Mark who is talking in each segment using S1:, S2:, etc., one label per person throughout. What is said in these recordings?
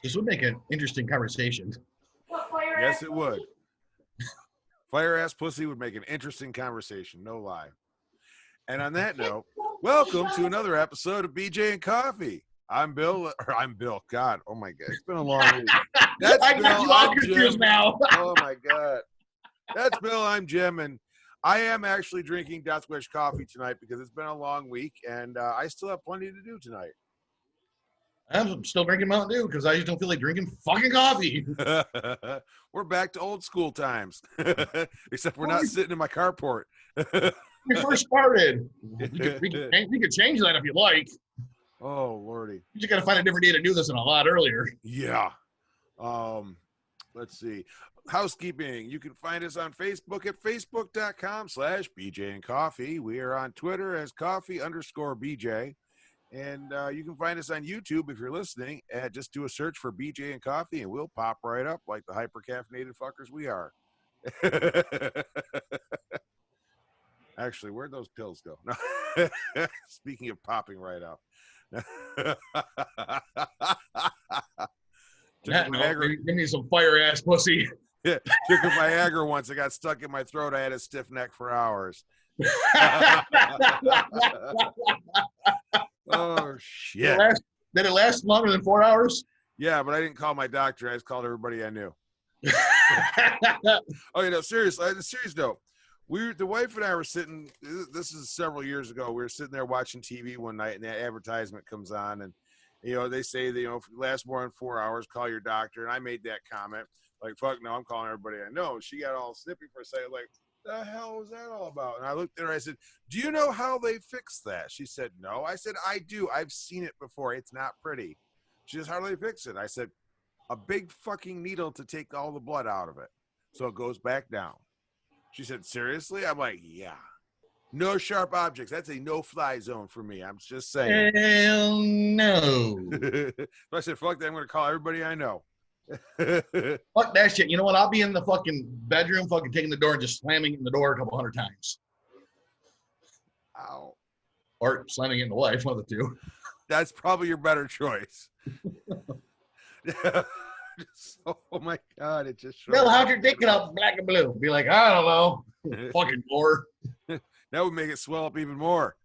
S1: This would make an interesting conversation.
S2: Yes, it would. Fire ass pussy would make an interesting conversation, no lie. And on that note, welcome to another episode of BJ and Coffee. I'm Bill. God, oh my God, it's been a long week. That's
S1: I
S2: Bill.
S1: got you all
S2: I'm
S1: confused
S2: Jim.
S1: now.
S2: Oh my God, that's Bill. I'm Jim, and I am actually drinking Death Wish coffee tonight because it's been a long week, and I still have plenty to do tonight.
S1: I'm still drinking Mountain Dew because I just don't feel like drinking fucking coffee.
S2: We're back to old school times, except we're not sitting in my carport.
S1: We first started. We could change that if you like.
S2: Oh Lordy!
S1: You just got to find a different day to do this and a lot earlier.
S2: Yeah. Let's see. Housekeeping. You can find us on Facebook at facebook.com/BJ and Coffee. We are on Twitter as coffee_BJ. And you can find us on YouTube if you're listening. Just do a search for BJ and Coffee, and we'll pop right up like the hyper-caffeinated fuckers we are. Actually, where'd those pills go? Speaking of popping right up.
S1: Give me some fire-ass pussy.
S2: Took a Viagra once. It got stuck in my throat. I had a stiff neck for hours. Oh shit!
S1: Did it last longer than 4 hours?
S2: Yeah, but I didn't call my doctor. I just called everybody I knew. Oh, you know, seriously. On a serious note, the wife and I were sitting. This is several years ago. We were sitting there watching TV one night, and that advertisement comes on, and they say that if it lasts more than 4 hours, call your doctor. And I made that comment, like, "Fuck no, I'm calling everybody I know." She got all snippy for a second, like, the hell was that all about? And I looked at her, I said, do you know how they fix that? She said, no. I said, I do. I've seen it before. It's not pretty. She says, how do they fix it? I said, a big fucking needle to take all the blood out of it so it goes back down. She said, seriously? I'm like, yeah. No sharp objects. That's a no-fly zone for me. I'm just saying.
S1: Hell no.
S2: So I said, fuck that. I'm going to call everybody I know.
S1: Fuck that shit. You know what? I'll be in the fucking bedroom, fucking taking the door and just slamming it in the door a couple hundred times.
S2: Ow.
S1: Or slamming it in the wife, one of the two.
S2: That's probably your better choice. Oh my God, it just.
S1: Bill, how'd your dick get up black and blue? Be like, I don't know. Fucking door.
S2: That would make it swell up even more.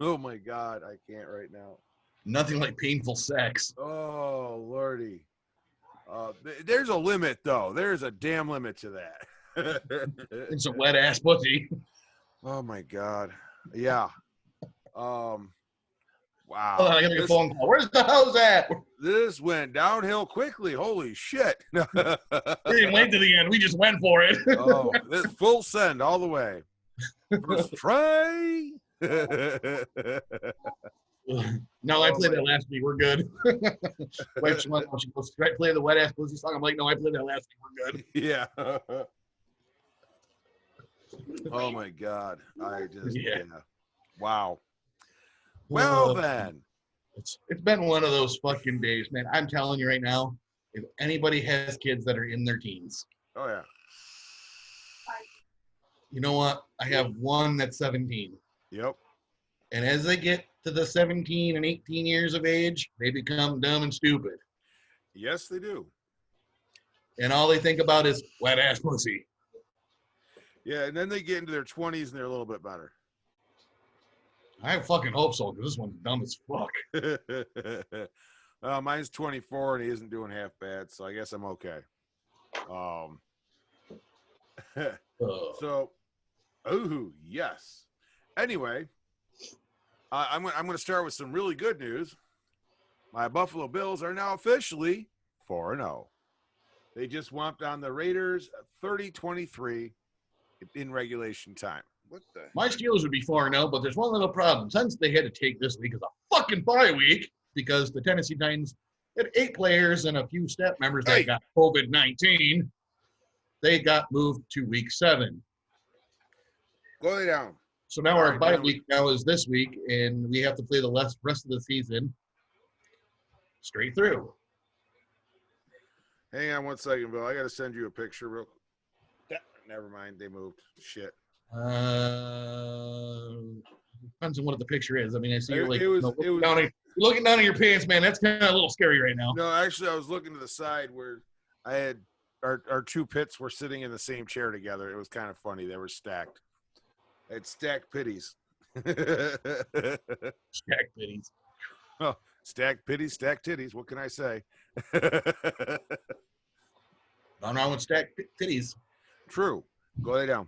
S2: Oh my God, I can't right now.
S1: Nothing like painful sex.
S2: Oh, Lordy. There's a limit, though. There's a damn limit to that.
S1: It's a wet-ass pussy.
S2: Oh, my God. Yeah. Wow.
S1: Oh, I got a phone call. Where's the hose at?
S2: This went downhill quickly. Holy shit.
S1: We didn't wait to the end. We just went for it.
S2: Oh, this full send all the way. First try.
S1: No, I played that last week. We're good. Wife, she goes, play the wet ass pussy song. I'm like, no, I played that last week. We're good.
S2: Yeah. Oh my God. Yeah. Wow. Well then.
S1: It's been one of those fucking days, man. I'm telling you right now, if anybody has kids that are in their teens.
S2: Oh yeah.
S1: You know what? I have one that's 17.
S2: Yep.
S1: And as they get to the 17 and 18 years of age, they become dumb and stupid.
S2: Yes, they do.
S1: And all they think about is wet ass pussy.
S2: Yeah, and then they get into their 20s and they're a little bit better.
S1: I fucking hope so, because this one's dumb as fuck.
S2: Mine's 24 and he isn't doing half bad, so I guess I'm okay. So, oh yes. Anyway, I'm going to start with some really good news. My Buffalo Bills are now officially 4-0. They just whomped on the Raiders 30-23 in regulation time. What the?
S1: My Steelers would be 4-0, but there's one little problem. Since they had to take this week as a fucking bye week because the Tennessee Titans had 8 players and a few staff members that got COVID-19, they got moved to week 7.
S2: Go lay down.
S1: So now our bye week now is this week, and we have to play the rest of the season straight through.
S2: Hang on one second, Bill. I got to send you a picture real quick. Never mind. They moved. Shit.
S1: Depends on what the picture is. I mean, I see you're like,
S2: it was
S1: looking down at your pants, man. That's kind of a little scary right now.
S2: No, actually, I was looking to the side where I had our two pits were sitting in the same chair together. It was kind of funny. They were stacked. I had stacked pitties.
S1: Stacked pitties.
S2: Oh, stacked pitties, stacked titties. What can I say?
S1: Nothing wrong with stacked titties.
S2: True. Go lay down.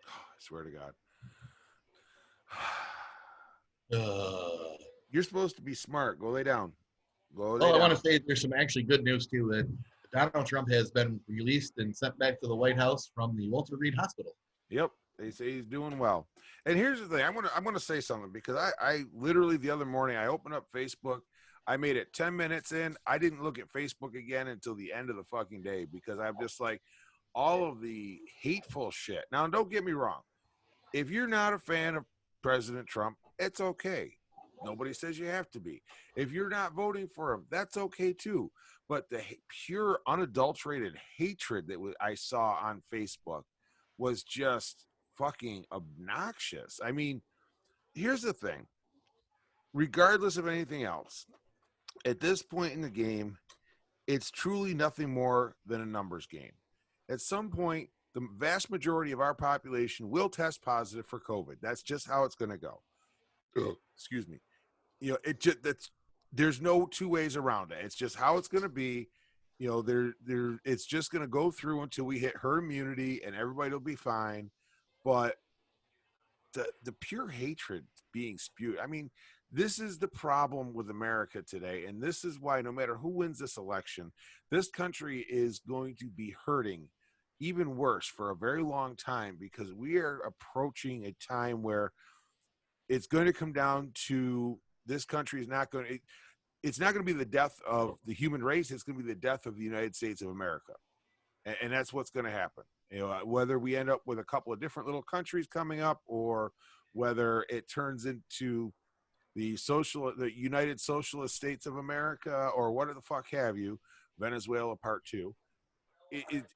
S2: I swear to God. You're supposed to be smart. Go lay down. Go lay down.
S1: I want to say there's some actually good news too. That Donald Trump has been released and sent back to the White House from the Walter Reed Hospital.
S2: Yep, they say he's doing well. And here's the thing: I'm gonna say something because I literally the other morning I opened up Facebook. I made it 10 minutes in. I didn't look at Facebook again until the end of the fucking day because I'm just like all of the hateful shit. Now, don't get me wrong. If you're not a fan of President Trump, it's okay. Nobody says you have to be. If you're not voting for him, that's okay too. But the pure, unadulterated hatred that I saw on Facebook was just fucking obnoxious. I mean, here's the thing. Regardless of anything else, at this point in the game, it's truly nothing more than a numbers game. At some point, the vast majority of our population will test positive for COVID. That's just how it's going to go. Excuse me. You know, there's no two ways around it. It's just how it's going to be. You know, it's just going to go through until we hit herd immunity and everybody will be fine. But the pure hatred being spewed. I mean, this is the problem with America today. And this is why no matter who wins this election, this country is going to be hurting even worse for a very long time because we are approaching a time where it's going to come down to this country is not going to it's not going to be the death of the human race. It's going to be the death of the United States of America. And that's what's going to happen. You know, whether we end up with a couple of different little countries coming up or whether it turns into the United Socialist States of America or whatever the fuck have you, Venezuela Part 2.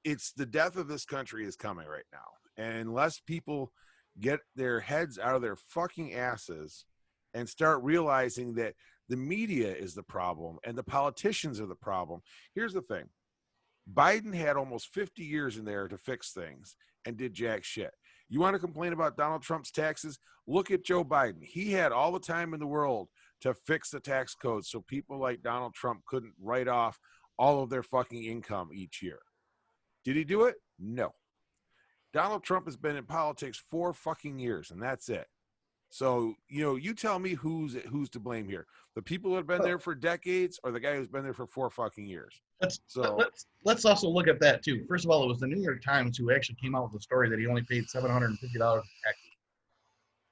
S2: It's the death of this country is coming right now. And unless people get their heads out of their fucking asses and start realizing that the media is the problem and the politicians are the problem. Here's the thing. Biden had almost 50 years in there to fix things and did jack shit. You want to complain about Donald Trump's taxes? Look at Joe Biden. He had all the time in the world to fix the tax code so people like Donald Trump couldn't write off all of their fucking income each year. Did he do it? No. Donald Trump has been in politics 4 fucking years, and that's it. So, you know, you tell me who's to blame here. The people that have been there for decades or the guy who's been there for 4 fucking years?
S1: Let's also look at that, too. First of all, it was the New York Times who actually came out with the story that he only paid $750 in taxes.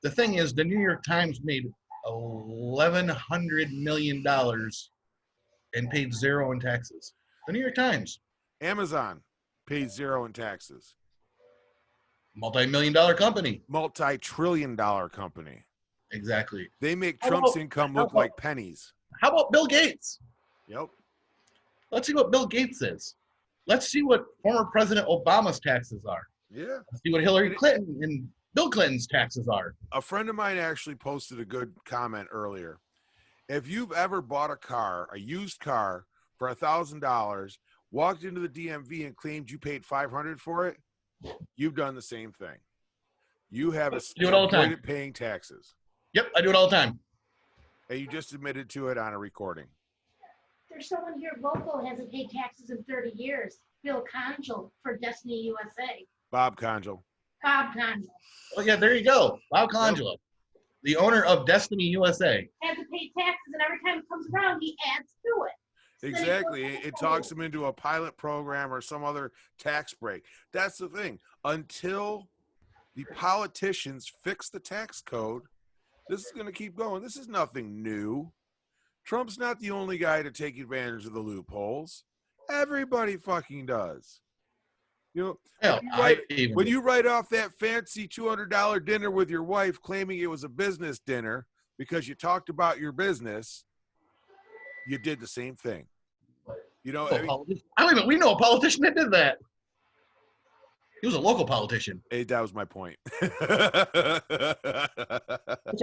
S1: The thing is, the New York Times made $1,100 million and paid 0 in taxes. The New York Times.
S2: Amazon paid 0 in taxes.
S1: Multi-million-dollar company.
S2: Multi-trillion-dollar company.
S1: Exactly.
S2: They make Trump's income look like pennies.
S1: How about Bill Gates?
S2: Yep.
S1: Let's see what Bill Gates is. Let's see what former President Obama's taxes are.
S2: Yeah.
S1: Let's see what Hillary Clinton and Bill Clinton's taxes are.
S2: A friend of mine actually posted a good comment earlier. If you've ever bought a car, a used car, for $1,000, walked into the DMV and claimed you paid $500 for it, you've done the same thing. You have avoided paying taxes.
S1: Yep, I do it all the time.
S2: And you just admitted to it on a recording.
S3: There's someone here local hasn't paid taxes in 30 years. Bill Conjal for Destiny USA.
S2: Bob Conjal.
S3: Bob Conjal.
S1: Oh, yeah, there you go. Bob Conjal, yep. The owner of Destiny USA.
S3: Hasn't paid taxes, and every time it comes around, he adds to it.
S2: Exactly. It talks them into a pilot program or some other tax break. That's the thing. Until the politicians fix the tax code, this is going to keep going. This is nothing new. Trump's not the only guy to take advantage of the loopholes. Everybody fucking does. You know, when you write off that fancy $200 dinner with your wife claiming it was a business dinner because you talked about your business, you did the same thing. You know,
S1: we know a politician that did that. He was a local politician.
S2: Hey, that was my point.
S1: That's where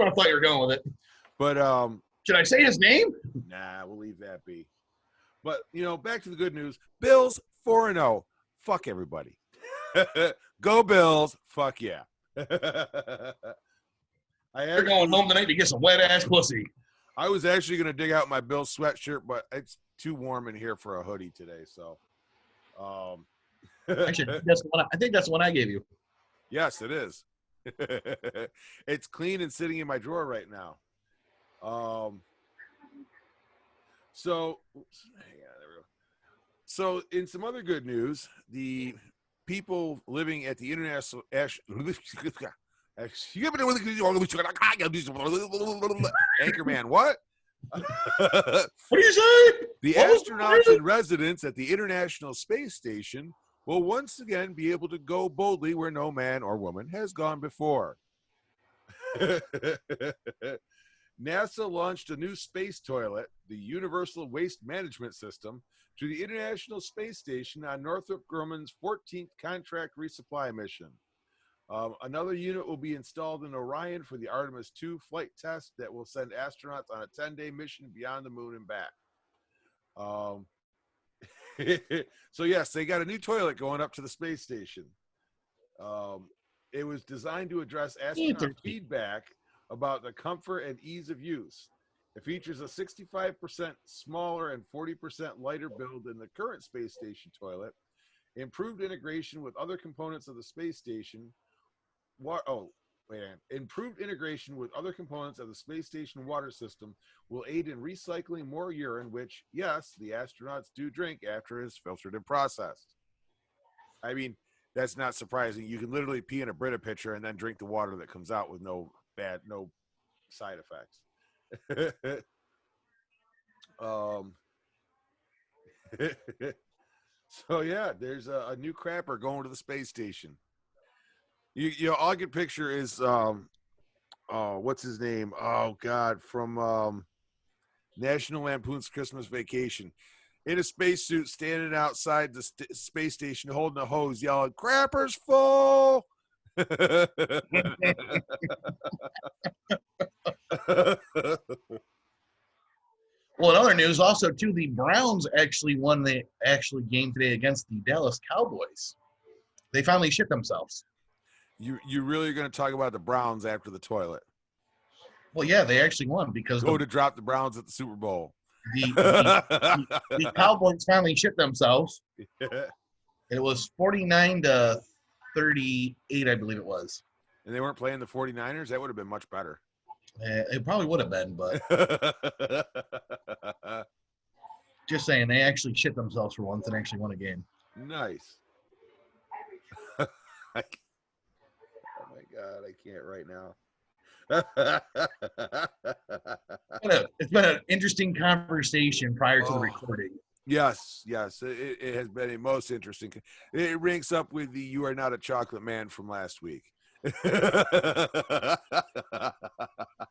S1: I thought you were going with it.
S2: But
S1: Should I say his name?
S2: nah, we'll leave that be. But back to the good news. Bills 4-0. Fuck everybody. Go Bills. Fuck yeah.
S1: They're going home tonight to get some wet ass pussy.
S2: I was actually going to dig out my Bills sweatshirt, but it's too warm in here for a hoodie today. So,
S1: Actually, I think that's the one I gave you.
S2: Yes, it is. It's clean and sitting in my drawer right now. So, oops, hang on, there we go. So, in some other good news, the people living at the International Anchorman, what?
S1: What do you say?
S2: The astronauts and residents at the International Space Station will once again be able to go boldly where no man or woman has gone before. NASA launched a new space toilet, the Universal Waste Management System, to the International Space Station on Northrop Grumman's 14th contract resupply mission. Another unit will be installed in Orion for the Artemis II flight test that will send astronauts on a 10-day mission beyond the moon and back. So, yes, they got a new toilet going up to the space station. It was designed to address astronaut feedback about the comfort and ease of use. It features a 65% smaller and 40% lighter build than the current space station toilet, improved integration with other components of the space station. Improved integration with other components of the space station water system will aid in recycling more urine, which, yes, the astronauts do drink after it is filtered and processed. I mean, that's not surprising. You can literally pee in a Brita pitcher and then drink the water that comes out with no side effects. So yeah, there's a new crapper going to the space station. All I can picture is what's his name? Oh God, from National Lampoon's Christmas Vacation, in a spacesuit, standing outside the space station, holding a hose, yelling, "Crapper's full!"
S1: Well, in other news, also too, the Browns actually won the game today against the Dallas Cowboys. They finally shit themselves.
S2: You really are going to talk about the Browns after the toilet?
S1: Well, yeah, they actually won because
S2: to drop the Browns at the Super Bowl.
S1: The Cowboys finally shit themselves. It was 49-38, I believe it was.
S2: And they weren't playing the 49ers? That would have been much better.
S1: It probably would have been, but just saying, they actually shit themselves for once and actually won a game.
S2: Nice. Oh my God, I can't right now.
S1: It's been an interesting conversation prior to the recording.
S2: Yes, it has been a most interesting. It ranks up with the "You Are Not a Chocolate Man" from last week.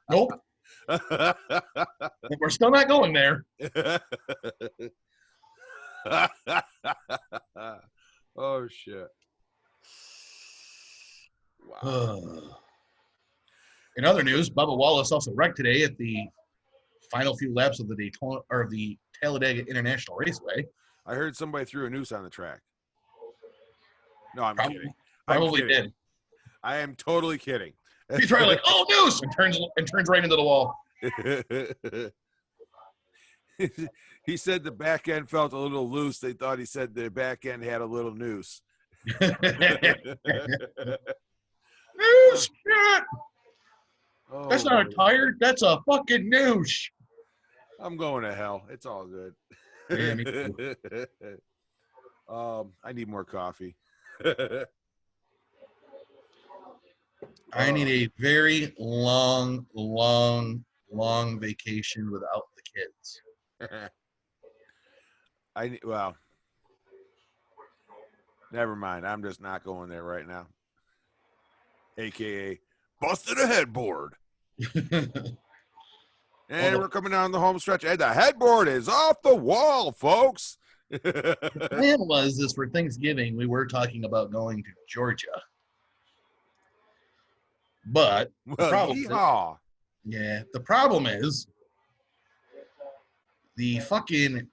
S1: Nope. We're still not going there.
S2: Oh shit.
S1: Wow. In other news, Bubba Wallace also wrecked today at the final few laps of the Talladega International Raceway.
S2: I heard somebody threw a noose on the track. No, I'm kidding.
S1: Probably did.
S2: I am totally kidding.
S1: He's probably like, "Oh, noose!" and turns right into the wall.
S2: He said the back end felt a little loose. They thought he said the back end had a little noose.
S1: Noose! Shit!
S2: Oh,
S1: that's not a tire. That's a fucking noose.
S2: I'm going to hell. It's all good.
S1: Yeah, me too.
S2: I need more coffee.
S1: I need a very long vacation without the kids.
S2: Never mind. I'm just not going there right now. AKA busted a headboard. And we're coming down the home stretch, and the headboard is off the wall, folks.
S1: The plan was this for Thanksgiving. We were talking about going to Georgia. But the problem Yeah, the problem is the fucking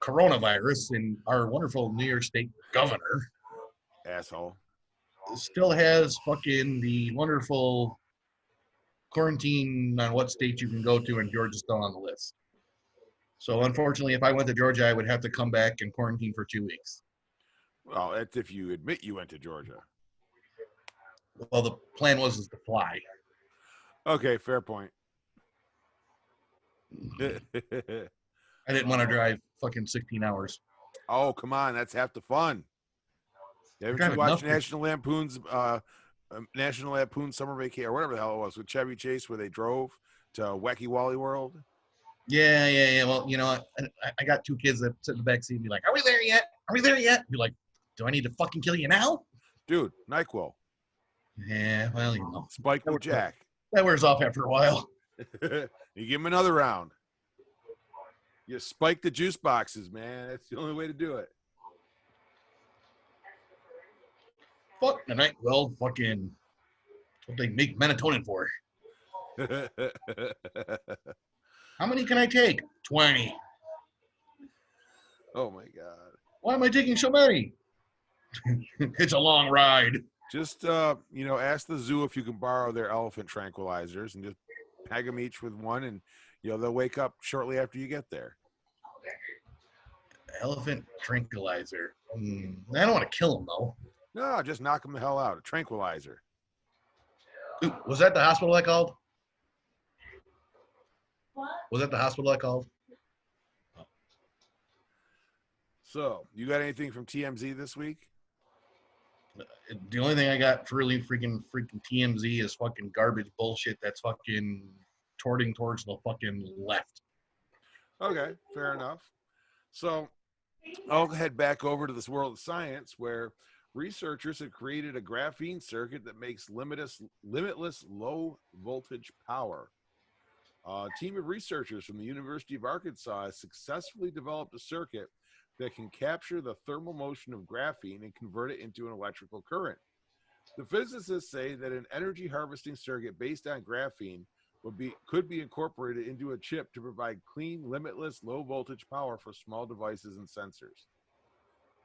S1: coronavirus and our wonderful New York State governor
S2: Asshole.
S1: still has fucking the wonderful quarantine on what states you can go to, and Georgia's still on the list. So unfortunately, if I went to Georgia, I would have to come back and quarantine for 2 weeks.
S2: Well, that's if you admit you went to Georgia.
S1: Well, the plan was to fly.
S2: Okay, fair point.
S1: I didn't want to drive fucking 16 hours.
S2: Oh, come on. That's half the fun. Haven't
S1: drive
S2: you watched
S1: enough-
S2: National Lampoon's Summer Vacation, or whatever the hell it was, with Chevy Chase, where they drove to Wacky Wally World?
S1: Yeah. Well, you know, I got 2 kids that sit in the back seat and be like, "Are we there yet? Are we there yet?" Be like, "Do I need to fucking kill you now?"
S2: Dude, NyQuil.
S1: Yeah, well, you know,
S2: Spike with Jack.
S1: that wears off after a while.
S2: You give him another round. You spike the juice boxes, man. That's the only way to do it.
S1: Fuck the night. Well, fucking, what they make melatonin for. How many can I take? 20.
S2: Oh my God.
S1: Why am I taking so many? It's a long ride.
S2: Just ask the zoo if you can borrow their elephant tranquilizers, and just peg them each with one, and they'll wake up shortly after you get there.
S1: Elephant tranquilizer. I don't want to kill them though.
S2: No, just knock them the hell out. A tranquilizer.
S1: Ooh, was that the hospital I called?
S3: What?
S1: Was that the hospital I called?
S2: So, you got anything from TMZ this week?
S1: The only thing I got for really freaking TMZ is fucking garbage bullshit that's fucking torting towards the fucking left.
S2: Okay, fair enough. So, I'll head back over to this world of science, where researchers have created a graphene circuit that makes limitless low voltage power. A team of researchers from the University of Arkansas has successfully developed a circuit that can capture the thermal motion of graphene and convert it into an electrical current. The physicists say that an energy harvesting circuit based on graphene could be incorporated into a chip to provide clean, limitless, low voltage power for small devices and sensors.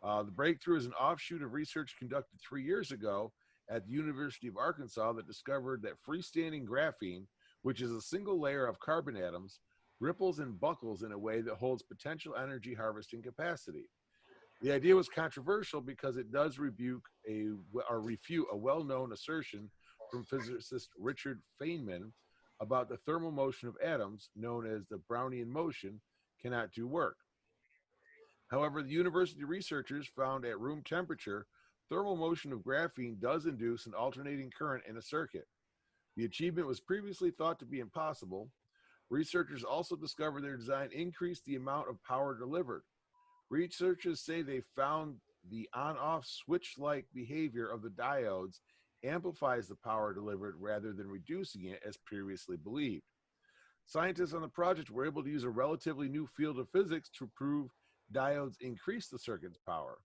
S2: The breakthrough is an offshoot of research conducted 3 years ago at the University of Arkansas that discovered that freestanding graphene, which is a single layer of carbon atoms, ripples and buckles in a way that holds potential energy harvesting capacity. The idea was controversial because it does refute a well-known assertion from physicist Richard Feynman about the thermal motion of atoms, known as the Brownian motion, cannot do work. However, the university researchers found at room temperature, thermal motion of graphene does induce an alternating current in a circuit. The achievement was previously thought to be impossible. Researchers also discovered their design increased the amount of power delivered. Researchers say they found the on-off switch-like behavior of the diodes amplifies the power delivered rather than reducing it as previously believed. Scientists on the project were able to use a relatively new field of physics to prove diodes increase the circuit's power.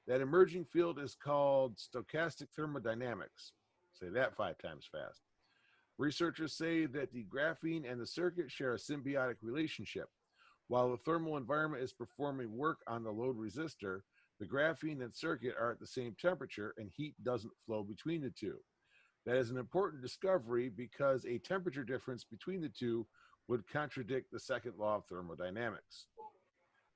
S2: That emerging field is called stochastic thermodynamics. Say that 5 times fast. Researchers say that the graphene and the circuit share a symbiotic relationship. While the thermal environment is performing work on the load resistor, the graphene and circuit are at the same temperature and heat doesn't flow between the two. That is an important discovery because a temperature difference between the two would contradict the second law of thermodynamics.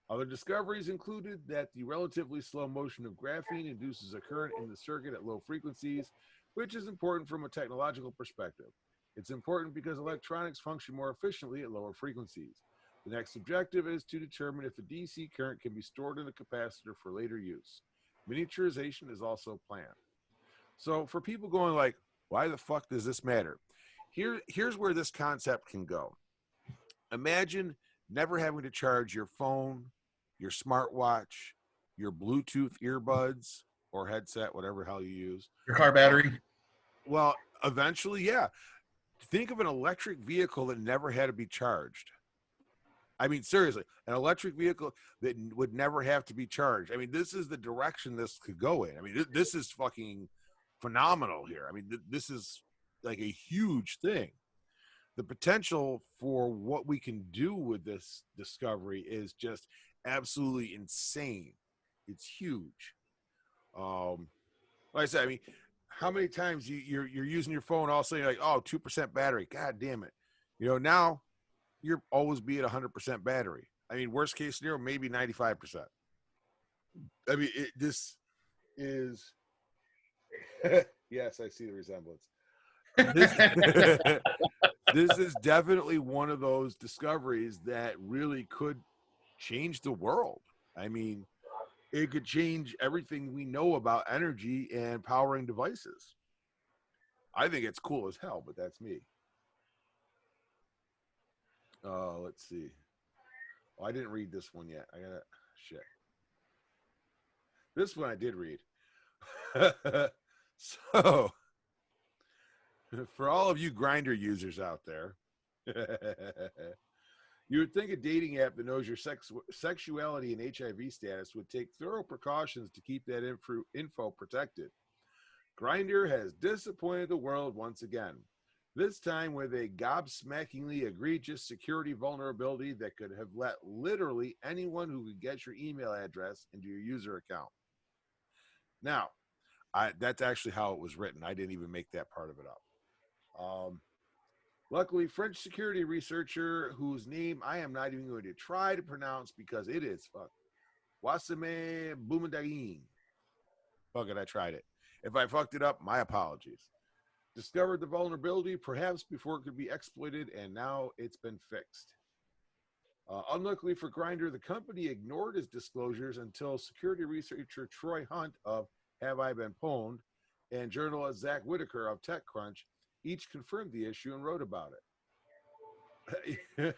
S2: Other discoveries included that the relatively slow motion of graphene induces a current in the circuit at low frequencies, which is important from a technological perspective. It's important because electronics function more efficiently at lower frequencies. The next objective is to determine if the DC current can be stored in a capacitor for later use. Miniaturization is also planned. So for people going like, why the fuck does this matter? Here's where this concept can go. Imagine never having to charge your phone, your smartwatch, your Bluetooth earbuds or headset, whatever hell you use.
S1: Your car battery.
S2: Well, eventually, yeah. Think of an electric vehicle that never had to be charged. I mean, seriously, an electric vehicle that would never have to be charged. I mean, this is the direction this could go in. I mean, this is fucking phenomenal here. I mean, this is like a huge thing. the potential for what we can do with this discovery is just absolutely insane. It's huge. Like I said, I mean, how many times you're using your phone, all of a sudden you're like, oh, 2% battery. God damn it. Now you're always be at 100% battery. I mean, worst case scenario, maybe 95%. I mean, this is, yes, I see the resemblance. This is definitely one of those discoveries that really could change the world. I mean, it could change everything we know about energy and powering devices. I think it's cool as hell, but that's me. Let's see. Oh, I didn't read this one yet. I gotta shit. This one I did read. So, for all of you Grindr users out there, you would think a dating app that knows your sexuality and HIV status would take thorough precautions to keep that info protected. Grindr has disappointed the world once again, this time with a gobsmackingly egregious security vulnerability that could have let literally anyone who could get your email address into your user account. Now, that's actually how it was written. I didn't even make that part of it up. Luckily, French security researcher, whose name I am not even going to try to pronounce because it is Wasame Boumediene. Fuck it, I tried it. If I fucked it up, my apologies. Discovered the vulnerability perhaps before it could be exploited, and now it's been fixed. Unluckily for Grindr, the company ignored his disclosures until security researcher Troy Hunt of Have I Been Pwned and journalist Zach Whitaker of TechCrunch each confirmed the issue and wrote about it.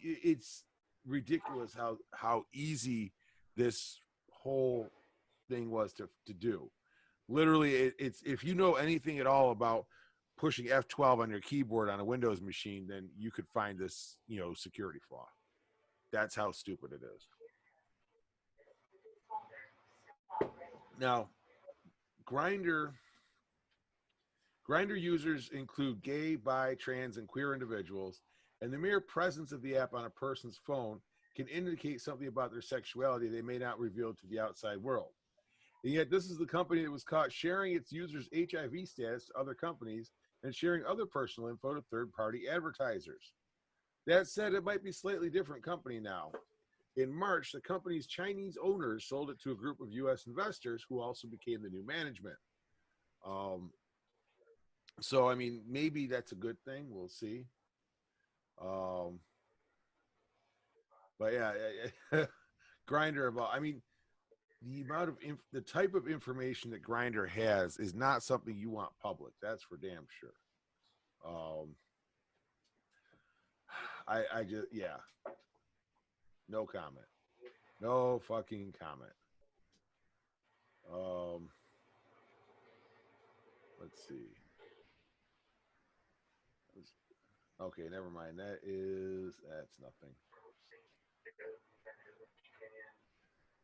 S2: It's ridiculous how easy this whole thing was to do. Literally, it's if you know anything at all about pushing F12 on your keyboard on a Windows machine, then you could find this, security flaw. That's how stupid it is. Now, Grindr users include gay, bi, trans, and queer individuals, and the mere presence of the app on a person's phone can indicate something about their sexuality they may not reveal to the outside world. And yet, this is the company that was caught sharing its users' HIV status to other companies and sharing other personal info to third-party advertisers. That said, it might be a slightly different company now. In March, the company's Chinese owners sold it to a group of U.S. investors who also became the new management. So, I mean, maybe that's a good thing. We'll see. But yeah, Grindr. I mean, the amount of the type of information that Grindr has is not something you want public. That's for damn sure. I just no comment. No fucking comment. Let's see. Okay, never mind. That's nothing.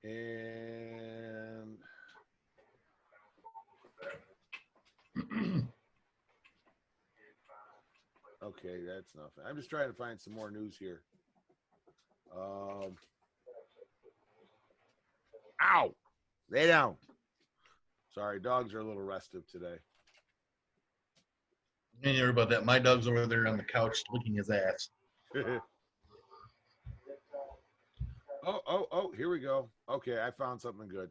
S2: And okay, that's nothing. I'm just trying to find some more news here. Ow! Lay down. Sorry, dogs are a little restive today.
S1: Don't worry about that. My dog's over there on the couch licking his ass.
S2: Oh, here we go. Okay, I found something good.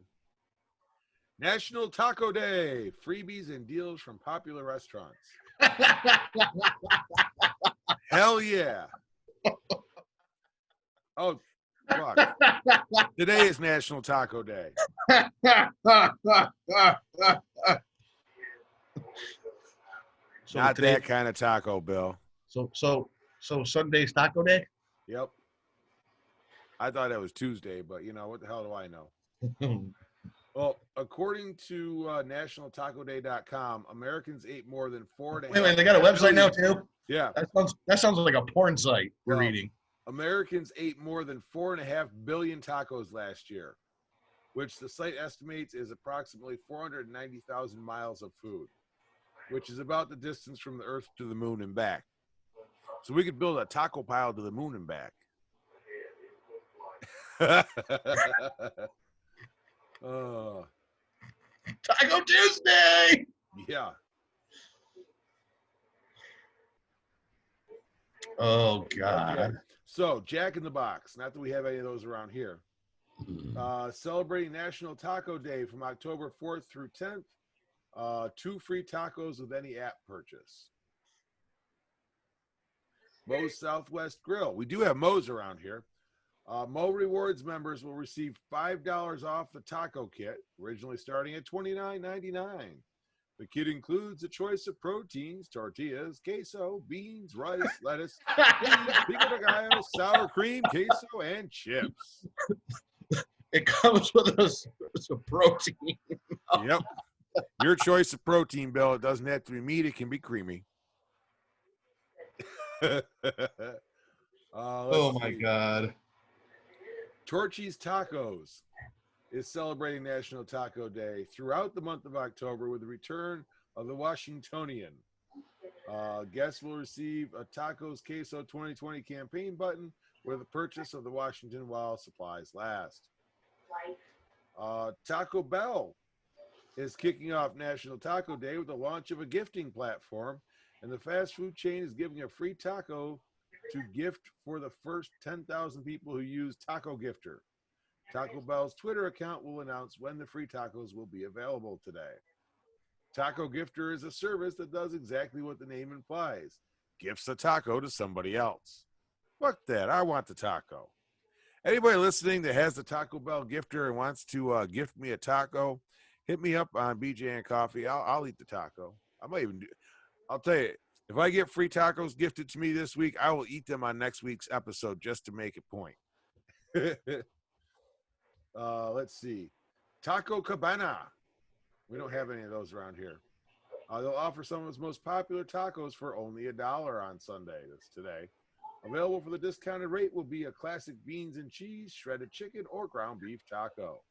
S2: National Taco Day. Freebies and deals from popular restaurants. Hell yeah. Oh, fuck. Today is National Taco Day. So not that kind of taco, Bill.
S1: So Sunday's Taco Day?
S2: Yep. I thought it was Tuesday, but what the hell do I know? Well, according to nationaltacoday.com, Americans ate more than 4.5.
S1: Wait, they got a website now too?
S2: Yeah.
S1: That sounds like a porn site we're reading.
S2: Americans ate more than 4.5 billion tacos last year, which the site estimates is approximately 490,000 miles of food. which is about the distance from the Earth to the moon and back. So we could build a taco pile to the moon and back.
S1: Taco Tuesday!
S2: Yeah.
S1: Oh, God.
S2: Okay. So, Jack in the Box. Not that we have any of those around here. Celebrating National Taco Day from October 4th through 10th. 2 free tacos with any app purchase. Moe's Southwest Grill. We do have Moe's around here. Mo Rewards members will receive $5 off the taco kit, originally starting at $29.99. The kit includes a choice of proteins, tortillas, queso, beans, rice, lettuce, peas, pico de gallo, sour cream, queso, and chips.
S1: It comes with some protein.
S2: Yep. Your choice of protein, Bill. It doesn't have to be meat. It can be creamy.
S1: Oh, my God.
S2: Torchy's Tacos is celebrating National Taco Day throughout the month of October with the return of the Washingtonian. Guests will receive a Tacos Queso 2020 campaign button with the purchase of the Washington while supplies last. Taco Bell is kicking off National Taco Day with the launch of a gifting platform, and the fast food chain is giving a free taco to gift for the first 10,000 people who use Taco Gifter. Taco Bell's Twitter account will announce when the free tacos will be available today. Taco Gifter is a service that does exactly what the name implies. Gifts a taco to somebody else. Fuck that. I want the taco. Anybody listening that has the Taco Bell Gifter and wants to gift me a taco, hit me up on BJ and Coffee. I'll eat the taco. I might even do. I'll tell you, if I get free tacos gifted to me this week, I will eat them on next week's episode just to make a point. Let's see. Taco Cabana. We don't have any of those around here. They'll offer some of its most popular tacos for only $1 on Sunday. That's today. Available for the discounted rate will be a classic beans and cheese, shredded chicken, or ground beef taco.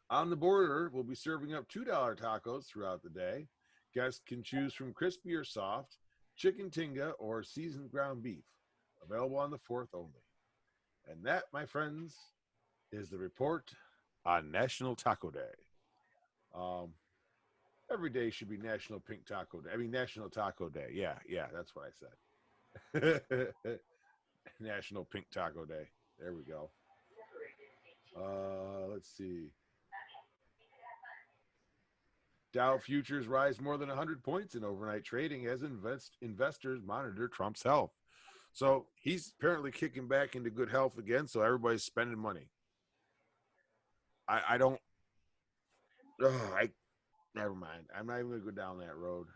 S2: On the Border will be serving up $2 tacos throughout the day. Guests can choose from crispy or soft, chicken tinga, or seasoned ground beef. Available on the 4th only. And that, my friends, is the report on National Taco Day. Every day should be National Pink Taco Day. I mean, National Taco Day. Yeah, that's what I said. National Pink Taco Day. There we go. Let's see. Dow futures rise more than 100 points in overnight trading as investors monitor Trump's health. So he's apparently kicking back into good health again, so everybody's spending money. I don't. Never mind. I'm not even going to go down that road.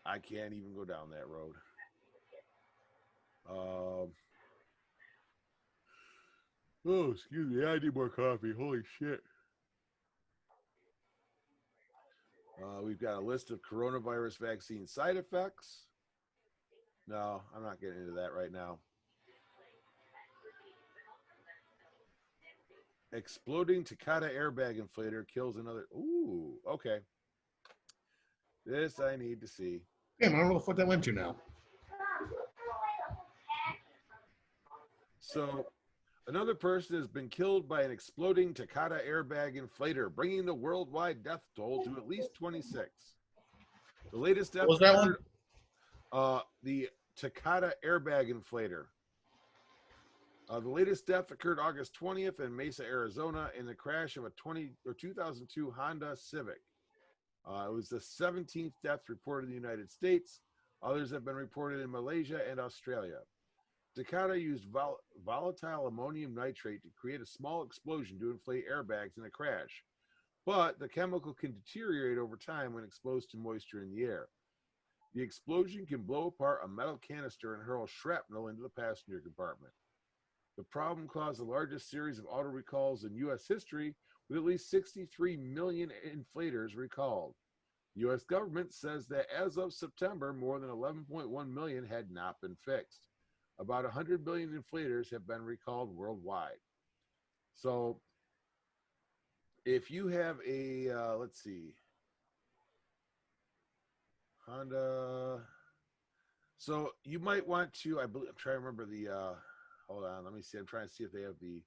S2: I can't even go down that road. Oh, excuse me. I need more coffee. Holy shit. We've got a list of coronavirus vaccine side effects. No, I'm not getting into that right now. Exploding Takata airbag inflator kills another. Ooh, okay. This I need to see.
S1: Damn, I don't know what that went to now.
S2: So, another person has been killed by an exploding Takata airbag inflator, bringing the worldwide death toll to at least 26. The latest death.
S1: What was that one?
S2: The Takata airbag inflator. The latest death occurred August 20th in Mesa, Arizona, in the crash of a 2002 Honda Civic. It was the 17th death reported in the United States. Others have been reported in Malaysia and Australia. Takata used volatile ammonium nitrate to create a small explosion to inflate airbags in a crash, but the chemical can deteriorate over time when exposed to moisture in the air. The explosion can blow apart a metal canister and hurl shrapnel into the passenger compartment. The problem caused the largest series of auto recalls in U.S. history, with at least 63 million inflators recalled. The U.S. government says that as of September, more than 11.1 million had not been fixed. About 100 million inflators have been recalled worldwide. So if you have a, let's see, Honda. So you might want to. I'm trying to remember the. Hold on. Let me see. I'm trying to see if they have the.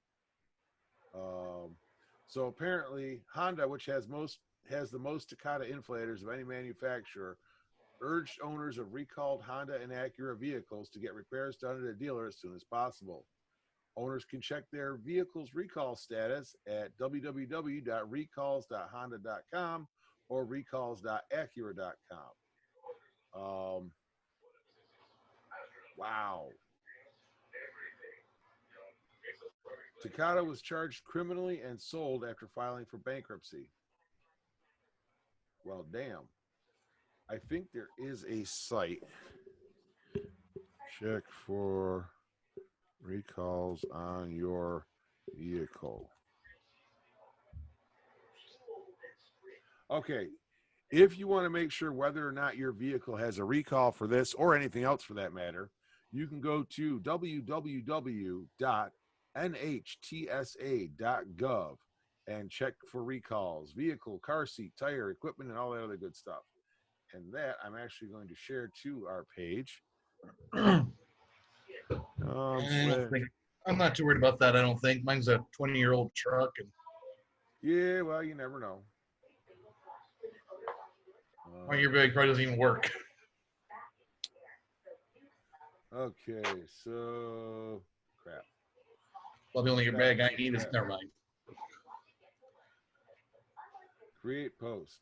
S2: So apparently Honda, which has the most Takata inflators of any manufacturer, urged owners of recalled Honda and Acura vehicles to get repairs done at a dealer as soon as possible. Owners can check their vehicle's recall status at www.recalls.honda.com or recalls.acura.com. Wow. Takata was charged criminally and sold after filing for bankruptcy. Well, damn. I think there is a site. Check for recalls on your vehicle. Okay. If you want to make sure whether or not your vehicle has a recall for this or anything else for that matter, you can go to www.nhtsa.gov and check for recalls, vehicle, car seat, tire, equipment, and all that other good stuff. And that I'm actually going to share to our page.
S1: I'm not too worried about that. I don't think mine's a 20-year-old truck. And
S2: yeah, well, you never know.
S1: well, your bag probably doesn't even work.
S2: Okay, so crap.
S1: Well, the only bag I need is never mind.
S2: Create post.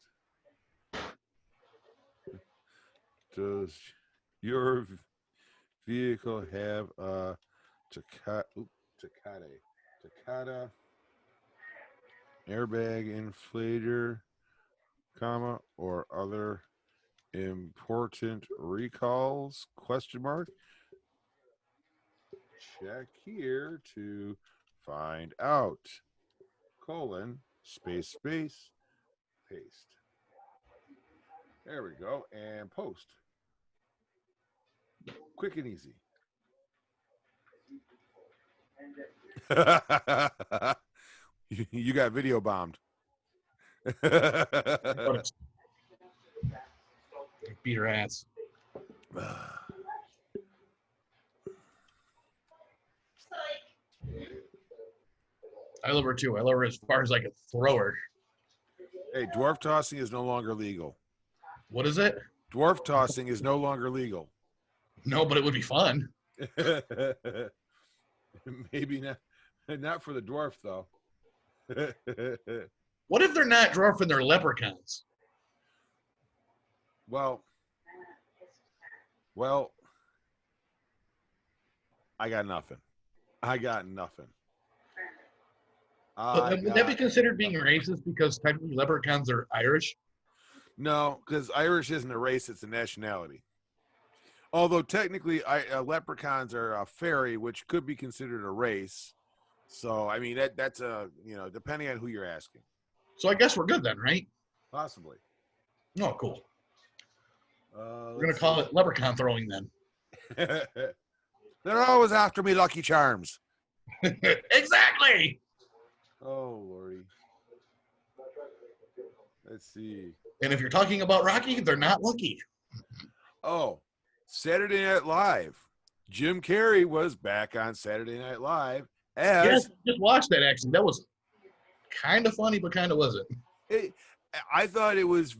S2: Does your vehicle have a Takata airbag inflator, comma, or other important recalls? Question mark. Check here to find out. Colon, space, paste. There we go. And post. Quick and easy. You got video bombed.
S1: Beat her ass. I love her too. I love her as far as I could throw her.
S2: Hey, dwarf tossing is no longer legal.
S1: What is it?
S2: Dwarf tossing is no longer legal.
S1: No, but it would be fun.
S2: Maybe not for the dwarf though.
S1: What if they're not dwarfing, they're leprechauns?
S2: Well, I got nothing.
S1: But would that be considered being racist because technically leprechauns are Irish?
S2: No, because Irish isn't a race; it's a nationality. Although technically, leprechauns are a fairy, which could be considered a race. So, I mean, that's a depending on who you're asking.
S1: So I guess we're good then, right?
S2: Possibly.
S1: Oh, cool. We're gonna call it leprechaun throwing then.
S2: They're always after me, Lucky Charms.
S1: Exactly.
S2: Oh, Lordy. Let's see.
S1: And if you're talking about Rocky, they're not lucky.
S2: Oh, Saturday Night Live. Jim Carrey was back on Saturday Night Live as.
S1: Yes, just watched that actually. That was kind of funny, but kind of wasn't.
S2: I thought it was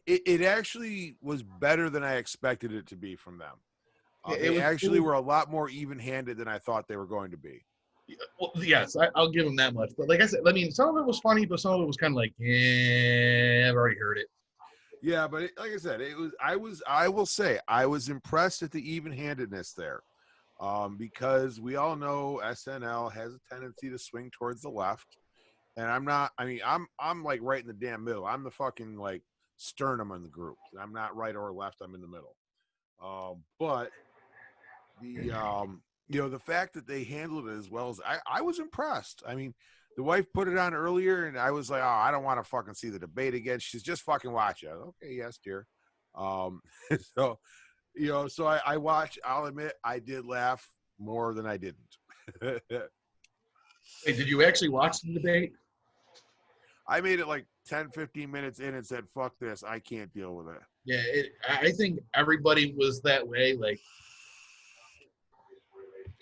S2: it actually was better than I expected it to be from them. They actually were a lot more even-handed than I thought they were going to be.
S1: Well, yes, I'll give them that much. But like I said, I mean, some of it was funny, but some of it was kind of like, yeah, I've already heard it.
S2: Yeah, but like I said, I will say, I was impressed at the even-handedness there, because we all know SNL has a tendency to swing towards the left, and I'm not. I mean, I'm like right in the damn middle. I'm the fucking like sternum in the group. I'm not right or left. I'm in the middle. But the fact that they handled it as well as I was impressed. I mean, the wife put it on earlier, and I was like, oh, I don't want to fucking see the debate again. She's just fucking watch it. Okay, yes, dear. So I watched. I'll admit, I did laugh more than I didn't.
S1: Hey, did you actually watch the debate?
S2: I made it like 10, 15 minutes in and said, fuck this, I can't deal with it.
S1: Yeah, I think everybody was that way. Like,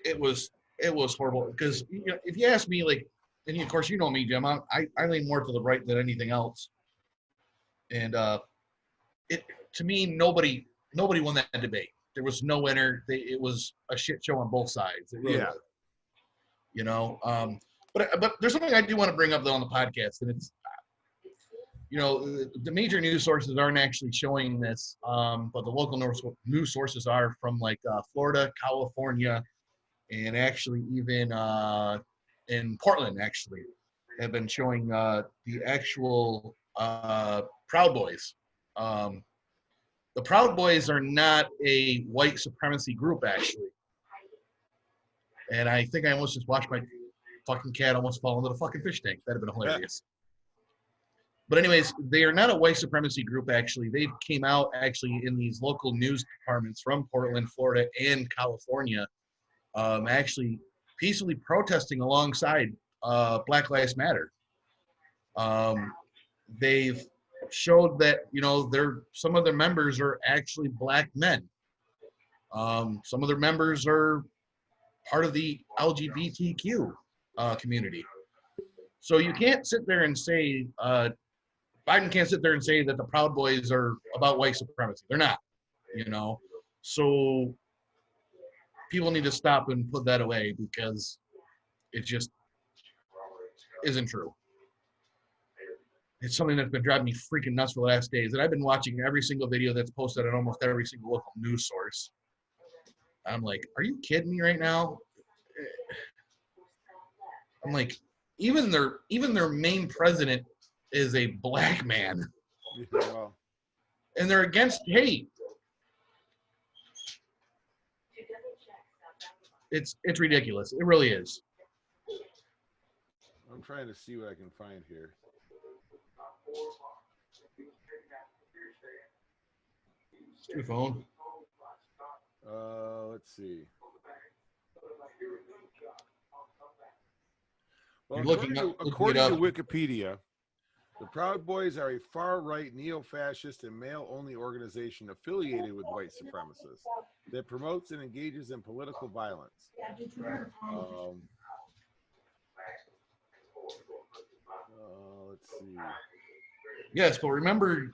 S1: it was horrible because, you know, if you ask me, like, and of course you know me, Jim, I lean more to the right than anything else, and it to me nobody won that debate. There was no winner. It was a shit show on both sides. It really was. You know, but there's something I do want to bring up though on the podcast, and it's, you know, the major news sources aren't actually showing this, but the local news sources are from like Florida, California, and actually even in Portland actually have been showing the actual Proud Boys. The Proud Boys are not a white supremacy group actually, and I think I almost just watched my fucking cat almost fall into the fucking fish tank. That'd have been hilarious. But anyways, they are not a white supremacy group, actually. They came out, actually, in these local news departments from Portland, Florida, and California, actually peacefully protesting alongside Black Lives Matter. They've showed that, you know, some of their members are actually black men. Some of their members are part of the LGBTQ community. So you can't sit there and say, Biden can't sit there and say that the Proud Boys are about white supremacy. They're not, you know. So people need to stop and put that away because it just isn't true. It's something that's been driving me freaking nuts for the last days. And I've been watching every single video that's posted on almost every single local news source. I'm like, are you kidding me right now? I'm like, even their main president is a black man.
S2: Well,
S1: and they're against hate. It's ridiculous. It really is.
S2: I'm trying to see what I can find here.
S1: Your phone.
S2: Let's see. Well,
S1: You're
S2: according to Wikipedia, the Proud Boys are a far-right, neo-fascist, and male-only organization affiliated with white supremacists that promotes and engages in political violence. Let's see.
S1: Yes, but remember,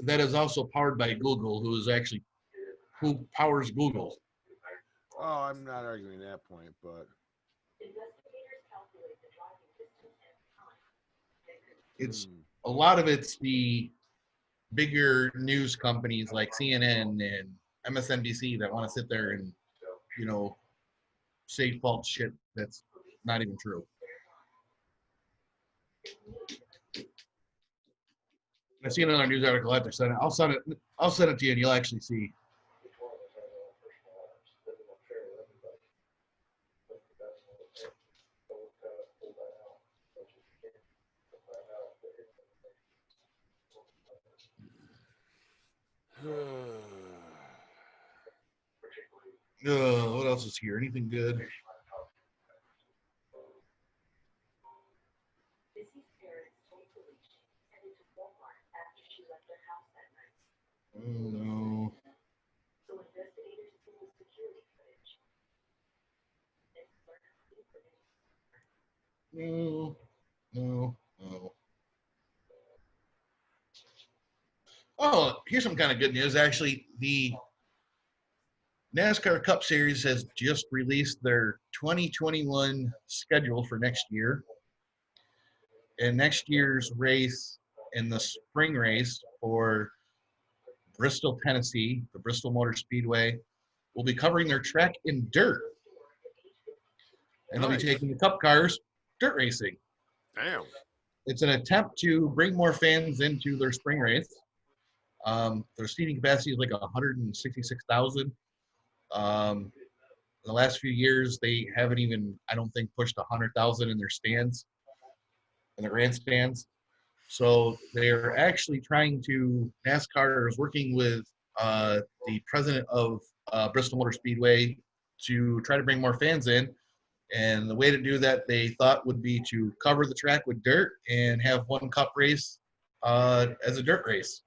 S1: that is also powered by Google, who powers Google.
S2: Oh, I'm not arguing that point, but
S1: it's a lot of it's the bigger news companies like CNN and MSNBC that want to sit there and, you know, say false shit that's not even true. I see another news article after send it. I'll send it to you and you'll actually see. What else is here? Anything good? Oh, no. No. Oh, here's some kind of good news. Actually, the NASCAR Cup Series has just released their 2021 schedule for next year. And next year's race in the spring race for Bristol, Tennessee, the Bristol Motor Speedway, will be covering their track in dirt. And they'll be taking the Cup cars dirt racing.
S2: Damn.
S1: It's an attempt to bring more fans into their spring race. Their seating capacity is like 166,000. The last few years, they haven't even, I don't think, pushed 100,000 in their stands, in the grandstands. So they're actually trying to, NASCAR is working with the president of Bristol Motor Speedway to try to bring more fans in. And the way to do that, they thought, would be to cover the track with dirt and have one cup race as a dirt race.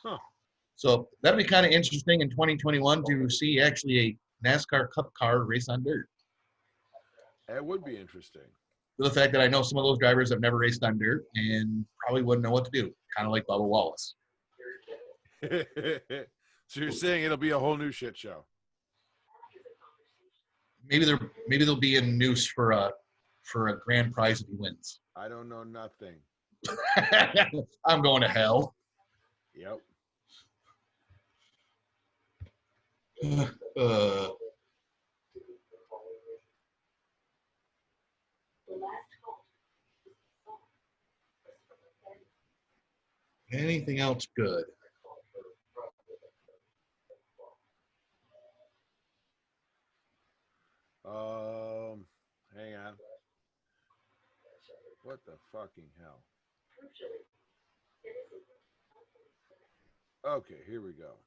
S2: Huh.
S1: So that'd be kind of interesting in 2021 to see actually a NASCAR Cup car race on dirt.
S2: That would be interesting.
S1: The fact that I know some of those drivers have never raced on dirt and probably wouldn't know what to do, kind of like Bubba Wallace.
S2: So you're saying it'll be a whole new shit show?
S1: Maybe they'll be in noose for a grand prize if he wins.
S2: I don't know nothing.
S1: I'm going to hell.
S2: Yep.
S1: Anything else good?
S2: Hang on. What the fucking hell? Okay, here we go.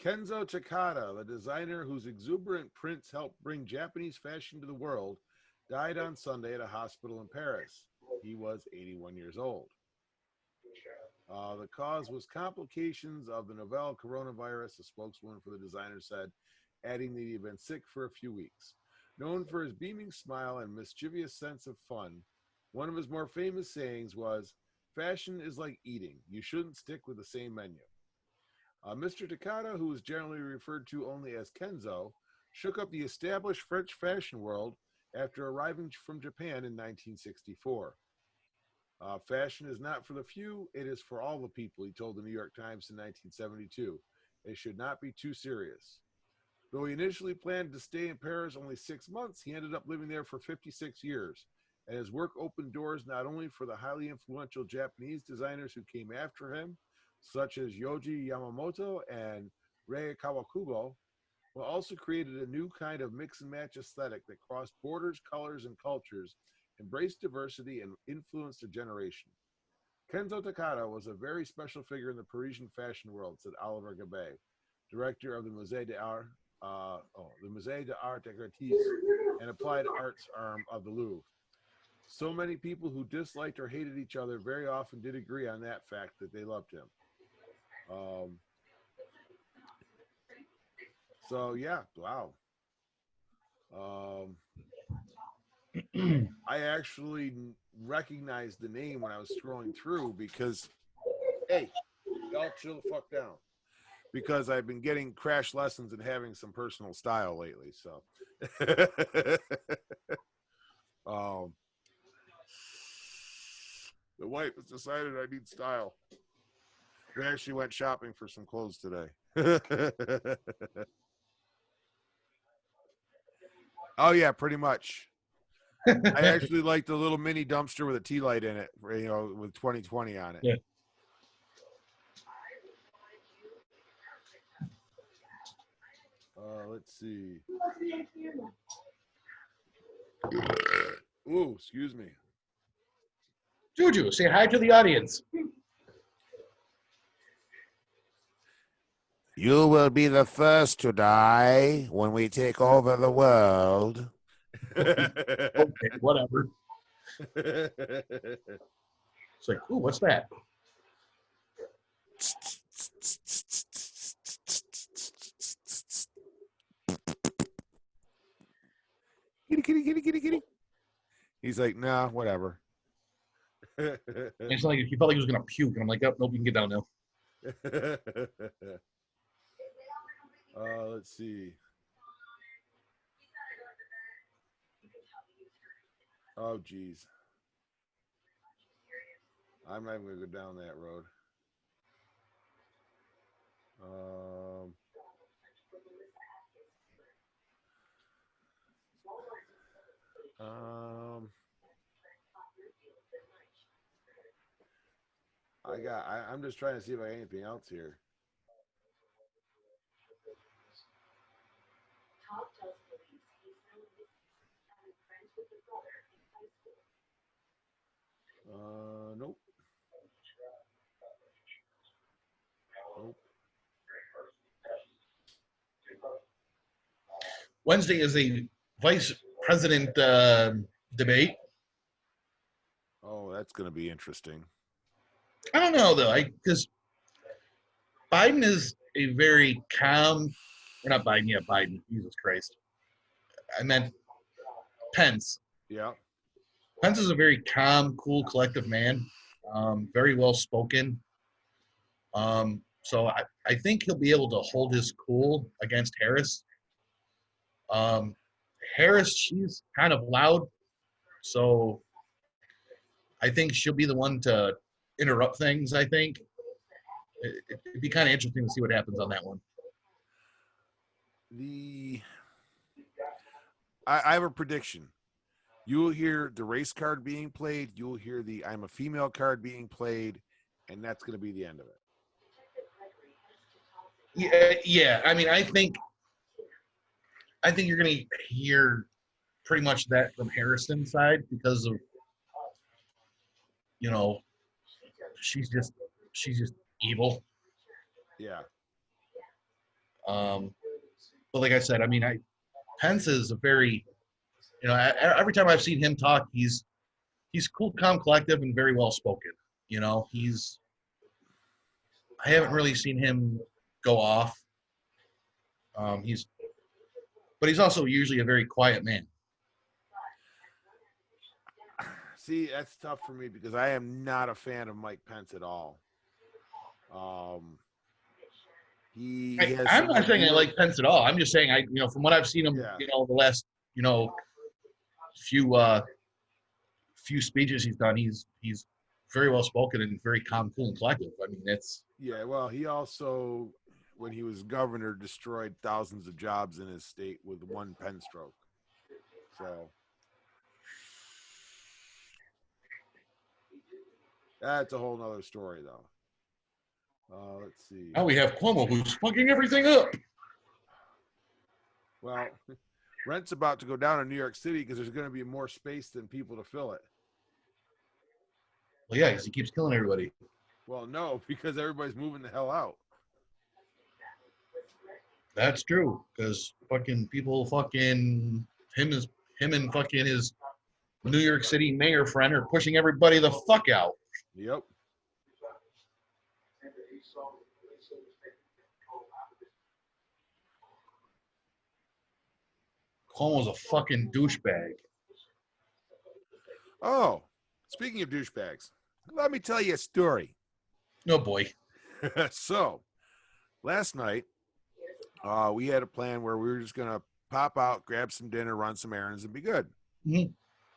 S2: Kenzo Takada, the designer whose exuberant prints helped bring Japanese fashion to the world, died on Sunday at a hospital in Paris. He was 81 years old. The cause was complications of the novel coronavirus, a spokeswoman for the designer said, adding that he had been sick for a few weeks. Known for his beaming smile and mischievous sense of fun, one of his more famous sayings was, "Fashion is like eating. You shouldn't stick with the same menu." Mr. Takada, who was generally referred to only as Kenzo, shook up the established French fashion world after arriving from Japan in 1964. Fashion is not for the few, it is for all the people, he told the New York Times in 1972. It should not be too serious. Though he initially planned to stay in Paris only 6 months, he ended up living there for 56 years. And his work opened doors not only for the highly influential Japanese designers who came after him, such as Yohji Yamamoto and Rei Kawakubo, but also created a new kind of mix and match aesthetic that crossed borders, colors, and cultures, embraced diversity, and influenced a generation. Kenzo Takada was a very special figure in the Parisian fashion world, said Oliver Gabet, director of the Musée d'Art, the Musée d'Art Décoratif and Applied Arts arm of the Louvre. So many people who disliked or hated each other very often did agree on that fact that they loved him. So yeah, wow. I actually recognized the name when I was scrolling through because, hey, y'all chill the fuck down. Because I've been getting crash lessons and having some personal style lately. So, the wife has decided I need style. We actually went shopping for some clothes today. Oh yeah, pretty much. I actually like the little mini dumpster with a tea light in it, you know, with 2020 on it.
S1: Yeah.
S2: Let's see. Ooh, excuse me.
S1: Juju, say hi to the audience.
S2: You will be the first to die when we take over the world.
S1: Okay, whatever. It's like, ooh, what's that?
S2: Kitty, kitty, kitty, kitty, kitty. He's like, nah, whatever.
S1: It's like he felt like he was gonna puke, and I'm like, oh, nope, you can get down now.
S2: Let's see. Oh, geez. I'm not even going to go down that road. I'm just trying to see if I have anything else here. Nope. Nope.
S1: Wednesday is a vice president debate.
S2: Oh, that's going to be interesting.
S1: I don't know though, because Biden is a very calm. Or not Biden, yeah, Biden. Jesus Christ, I meant Pence.
S2: Yeah.
S1: Pence is a very calm, cool, collective man. Very well spoken. So I think he'll be able to hold his cool against Harris. Harris, she's kind of loud, so I think she'll be the one to interrupt things. I think it'd be kind of interesting to see what happens on that one.
S2: I have a prediction. You will hear the race card being played. You will hear the "I'm a female" card being played, and that's going to be the end of it.
S1: Yeah. I mean, I think you're going to hear pretty much that from Harrison's side because of, she's just evil.
S2: Yeah.
S1: But like I said, I mean, Pence is a very, every time I've seen him talk, he's cool, calm, collective, and very well spoken. I haven't really seen him go off. But he's also usually a very quiet man.
S2: See, that's tough for me because I am not a fan of Mike Pence at all.
S1: I'm not saying I like Pence at all. I'm just saying from what I've seen him, the last, few speeches he's done, he's very well spoken and very calm, cool, and collective. I mean, it's
S2: well, he also, when he was governor, destroyed thousands of jobs in his state with one pen stroke. So that's a whole nother story, though. Let's see.
S1: Now we have Cuomo, who's fucking everything up.
S2: Well, rent's about to go down in New York City because there's going to be more space than people to fill it.
S1: Well, yeah, because he keeps killing everybody.
S2: Well, no, because everybody's moving the hell out.
S1: That's true, because fucking people him and fucking his New York City mayor friend are pushing everybody the fuck out.
S2: Yep.
S1: Cuomo's a fucking douchebag.
S2: Oh, speaking of douchebags, let me tell you a story.
S1: Oh, boy.
S2: So, last night, we had a plan where we were just going to pop out, grab some dinner, run some errands, and be good.
S1: Mm-hmm.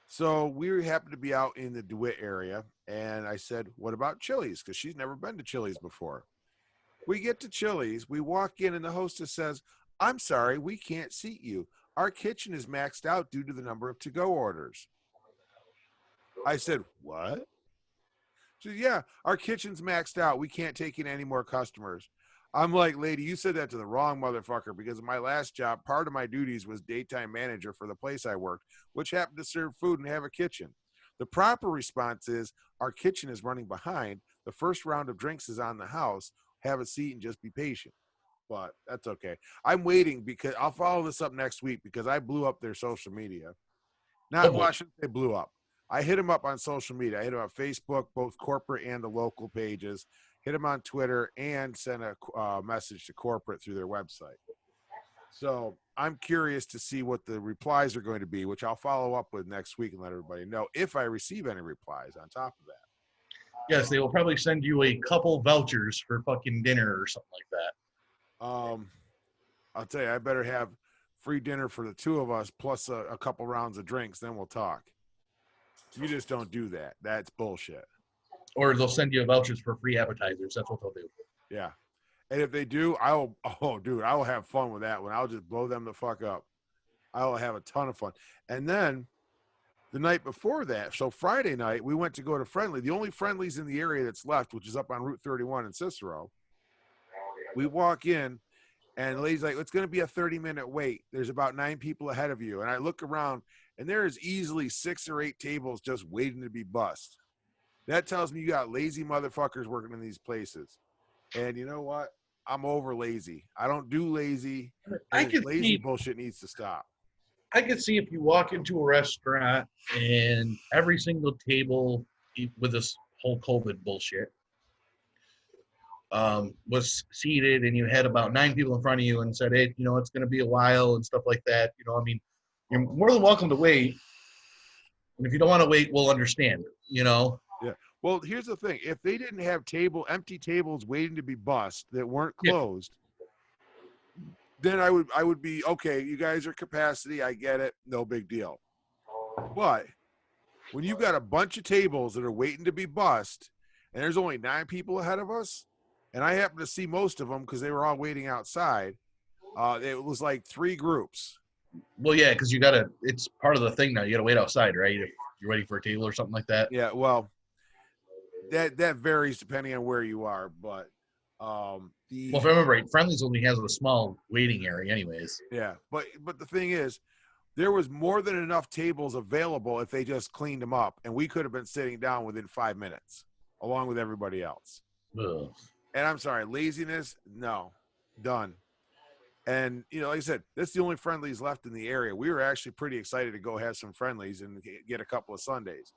S2: So, we happened to be out in the DeWitt area, and I said, what about Chili's? Because she's never been to Chili's before. We get to Chili's, we walk in, and the hostess says, I'm sorry, we can't seat you. Our kitchen is maxed out due to the number of to-go orders. I said, what? She said, yeah, our kitchen's maxed out. We can't take in any more customers. I'm like, lady, you said that to the wrong motherfucker, because in my last job, part of my duties was daytime manager for the place I worked, which happened to serve food and have a kitchen. The proper response is, our kitchen is running behind. The first round of drinks is on the house. Have a seat and just be patient. But that's okay. I'm waiting because I'll follow this up next week because I blew up their social media. Well, I shouldn't say blew up. I hit them up on social media. I hit them on Facebook, both corporate and the local pages. Hit them on Twitter and sent a message to corporate through their website. So I'm curious to see what the replies are going to be, which I'll follow up with next week and let everybody know if I receive any replies on top of that.
S1: Yes, they will probably send you a couple vouchers for fucking dinner or something like that.
S2: I'll tell you, I better have free dinner for the two of us plus a couple rounds of drinks, then we'll talk. You just don't do that. That's bullshit.
S1: Or they'll send you vouchers for free appetizers. That's what they'll do.
S2: Yeah. And if they do, I will have fun with that one. I'll just blow them the fuck up. I will have a ton of fun. And then the night before that, so Friday night, we went to go to Friendly. The only Friendlies in the area that's left, which is up on Route 31 in Cicero. We walk in, and the lady's like, it's going to be a 30-minute wait. There's about 9 people ahead of you. And I look around, and there is easily 6 or 8 tables just waiting to be bussed. That tells me you got lazy motherfuckers working in these places. And you know what? I'm over lazy. I don't do lazy.
S1: I
S2: And
S1: could
S2: lazy
S1: see,
S2: bullshit needs to stop.
S1: I could see if you walk into a restaurant and every single table with this whole COVID bullshit was seated, and you had about 9 people in front of you and said, hey, it's going to be a while and stuff like that. I mean, you're more than welcome to wait. And if you don't want to wait, we'll understand,
S2: Yeah. Well, here's the thing. If they didn't have empty tables waiting to be bussed that weren't
S1: Yeah.
S2: closed, then I would be, okay, you guys are capacity. I get it. No big deal. But when you've got a bunch of tables that are waiting to be bussed and there's only 9 people ahead of us, and I happen to see most of them because they were all waiting outside, it was like 3 groups.
S1: Well, yeah, because it's part of the thing now. You got to wait outside, right? If you're waiting for a table or something like that.
S2: Yeah, well, that varies depending on where you are, but
S1: Well, if I remember right, Friendly's only has a small waiting area anyways.
S2: yeah, but the thing is, there was more than enough tables available if they just cleaned them up, and we could have been sitting down within 5 minutes, along with everybody else.
S1: Ugh.
S2: And I'm sorry, laziness, no, done. And like I said, that's the only Friendlies left in the area. We were actually pretty excited to go have some Friendlies and get a couple of Sundays.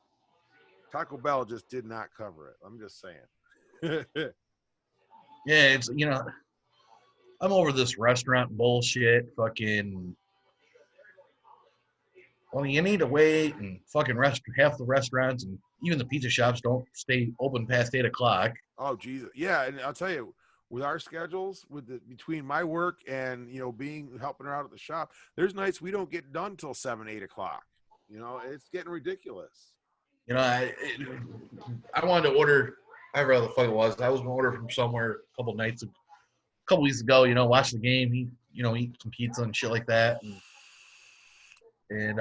S2: Taco Bell just did not cover it. I'm just saying.
S1: Yeah, it's I'm over this restaurant bullshit. Fucking. Well, you need to wait, and fucking half the restaurants and even the pizza shops don't stay open past 8:00.
S2: Oh, Jesus. Yeah, and I'll tell you, with our schedules, between my work and helping her out at the shop, there's nights we don't get done till 7, 8:00. It's getting ridiculous.
S1: I wanted to order. I don't know what the fuck it was. I was gonna order from somewhere a couple weeks ago. Watch the game, eat some pizza and shit like that, and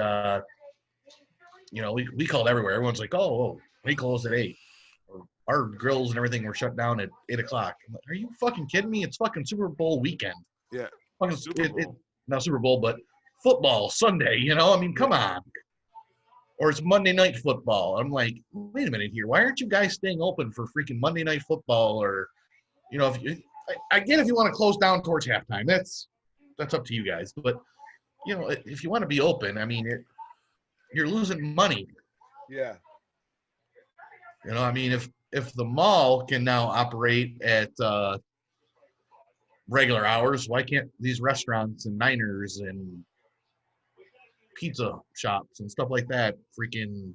S1: we called everywhere. Everyone's like, oh, we closed at 8. Our grills and everything were shut down at 8:00. I'm like, are you fucking kidding me? It's fucking Super Bowl weekend.
S2: Yeah.
S1: Fucking
S2: Super Bowl.
S1: not Super Bowl, but football Sunday. I mean, come on. Or it's Monday Night Football. I'm like, wait a minute here. Why aren't you guys staying open for freaking Monday Night Football? Or, I get if you want to close down towards halftime. That's up to you guys. But if you want to be open, I mean, you're losing money.
S2: Yeah.
S1: I mean, if the mall can now operate at regular hours, why can't these restaurants and diners and pizza shops and stuff like that freaking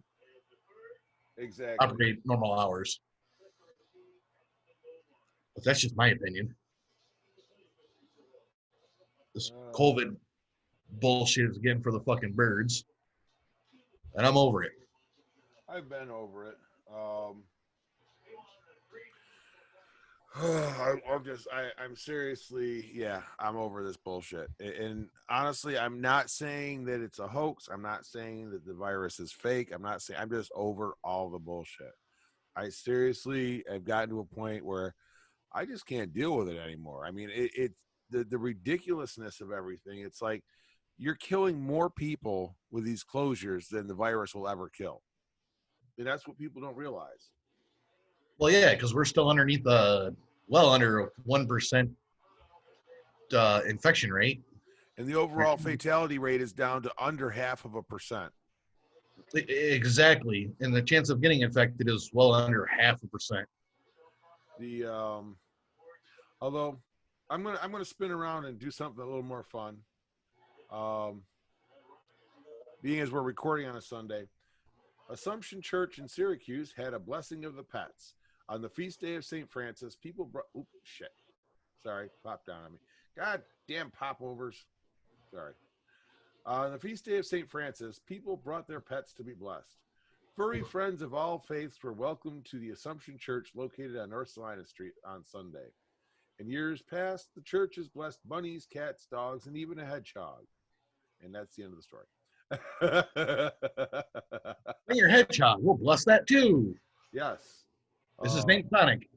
S2: Exactly.
S1: operate normal hours? But that's just my opinion. This COVID bullshit is getting for the fucking birds, and I'm over it.
S2: I've been over it. I'm seriously, yeah, I'm over this bullshit. And honestly, I'm not saying that it's a hoax. I'm not saying that the virus is fake. I'm just over all the bullshit. I seriously have gotten to a point where I just can't deal with it anymore. I mean, it's the ridiculousness of everything. It's like you're killing more people with these closures than the virus will ever kill. And that's what people don't realize.
S1: Well, yeah, because we're still underneath under 1% infection rate.
S2: And the overall fatality rate is down to under 0.5%.
S1: Exactly. And the chance of getting infected is well under 0.5%.
S2: Although I'm gonna spin around and do something a little more fun. Being as we're recording on a Sunday, Assumption Church in Syracuse had a blessing of the pets. On the feast day of St. Francis, people brought... Oops, shit. Sorry, popped down on me. God damn popovers. Sorry. On the feast day of St. Francis, people brought their pets to be blessed. Furry friends of all faiths were welcomed to the Assumption Church located on North Salina Street on Sunday. In years past, the church has blessed bunnies, cats, dogs, and even a hedgehog. And that's the end of the story.
S1: Bring your hedgehog. We'll bless that too.
S2: Yes.
S1: This is named Sonic.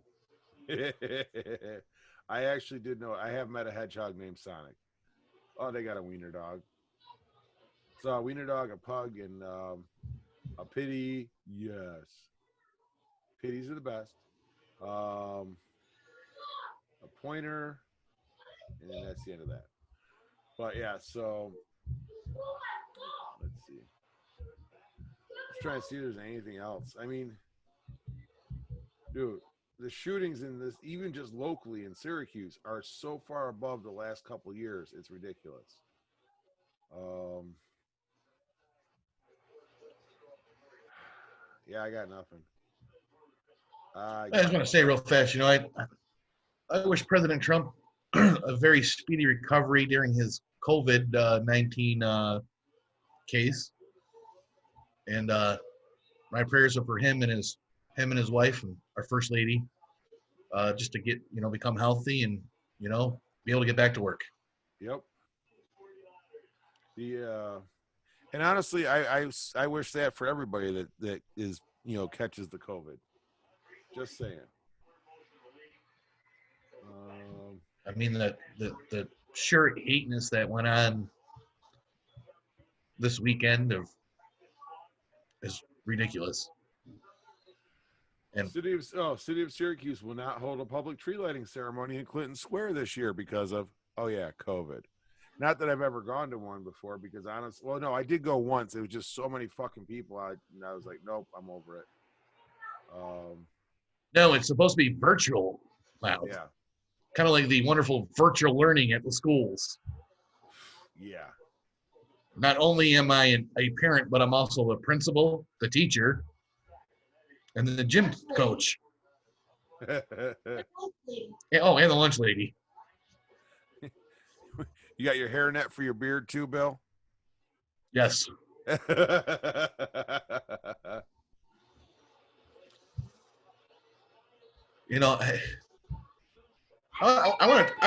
S2: I actually did know. I have met a hedgehog named Sonic. Oh, they got a wiener dog. So a wiener dog, a pug, and a pitty. Yes. Pitties are the best. A pointer, and then that's the end of that. But yeah, so let's see. Just trying to see if there's anything else. I mean, dude, the shootings in this, even just locally in Syracuse, are so far above the last couple years. It's ridiculous. Yeah, I got nothing.
S1: I just want to say real fast, I wish President Trump a very speedy recovery during his COVID-19 case, and my prayers are for him and his wife and our first lady, just to get become healthy and be able to get back to work.
S2: Yep. And honestly, I wish that for everybody that is catches the COVID. Just saying.
S1: I mean the sheer hateness that went on this weekend is ridiculous. And
S2: City of Syracuse will not hold a public tree lighting ceremony in Clinton Square this year because of COVID. Not that I've ever gone to one before, because honestly, well, no, I did go once. It was just so many fucking people. I was like, nope, I'm over it.
S1: No, it's supposed to be virtual now.
S2: Yeah.
S1: Kind of like the wonderful virtual learning at the schools.
S2: Yeah.
S1: Not only am I a parent, but I'm also the principal, the teacher, and the gym coach. And the lunch lady.
S2: You got your hairnet for your beard too, Bill?
S1: Yes. I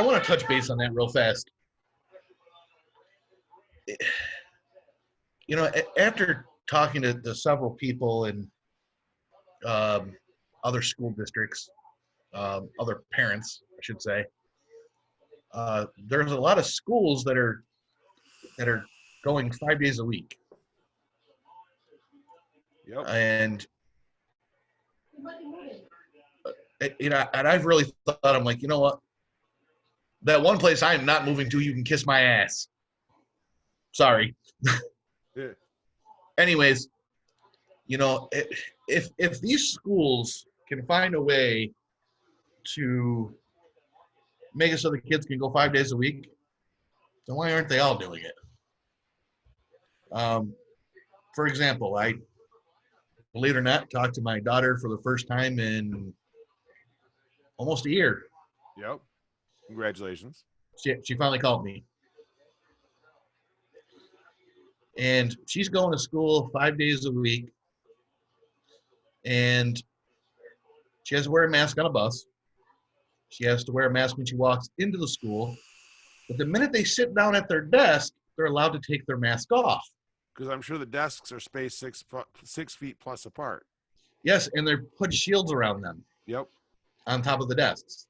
S1: want to touch base on that real fast. After talking to several people in other school districts, other parents, I should say, there's a lot of schools that are going 5 days a week.
S2: Yep.
S1: And and I've really thought, I'm like, you know what? That one place I am not moving to, you can kiss my ass. Sorry.
S2: Yeah.
S1: Anyways, if these schools can find a way to make it so the kids can go 5 days a week, then why aren't they all doing it? For example, I, believe it or not, talked to my daughter for the first time in almost a year.
S2: Yep. Congratulations.
S1: She finally called me. And she's going to school 5 days a week. And she has to wear a mask on a bus. She has to wear a mask when she walks into the school. But the minute they sit down at their desk, they're allowed to take their mask off.
S2: Because I'm sure the desks are spaced 6 feet plus apart.
S1: Yes, and they're put shields around them.
S2: Yep.
S1: On top of the desks.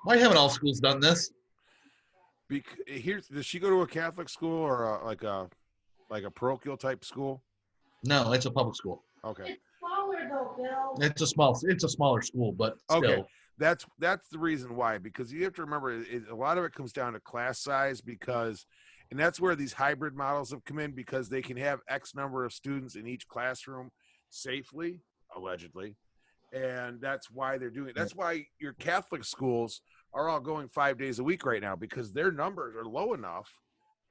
S1: Why haven't all schools done this?
S2: Does she go to a Catholic school or like a parochial type school?
S1: No, it's a public school.
S2: Okay.
S3: It's smaller though, Bill.
S1: It's a smaller school, but still.
S2: Okay. That's the reason why, because you have to remember a lot of it comes down to class size, and that's where these hybrid models have come in, because they can have X number of students in each classroom safely, allegedly. And that's why they're doing it. That's why your Catholic schools are all going 5 days a week right now, because their numbers are low enough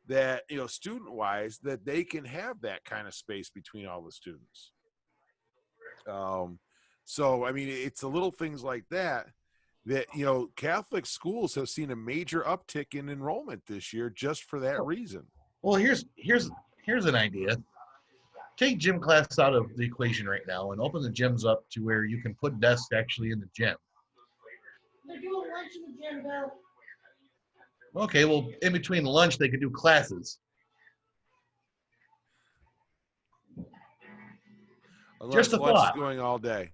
S2: that, student wise, that they can have that kind of space between all the students. So, I mean, it's the little things like that, Catholic schools have seen a major uptick in enrollment this year just for that reason.
S1: Well, here's an idea. Take gym class out of the equation right now and open the gyms up to where you can put desks actually in the gym.
S3: They're doing lunch in the gym, Bill.
S1: Okay, well, in between lunch, they could do classes.
S2: Unless
S1: just a
S2: lunch
S1: thought.
S2: Is going all day.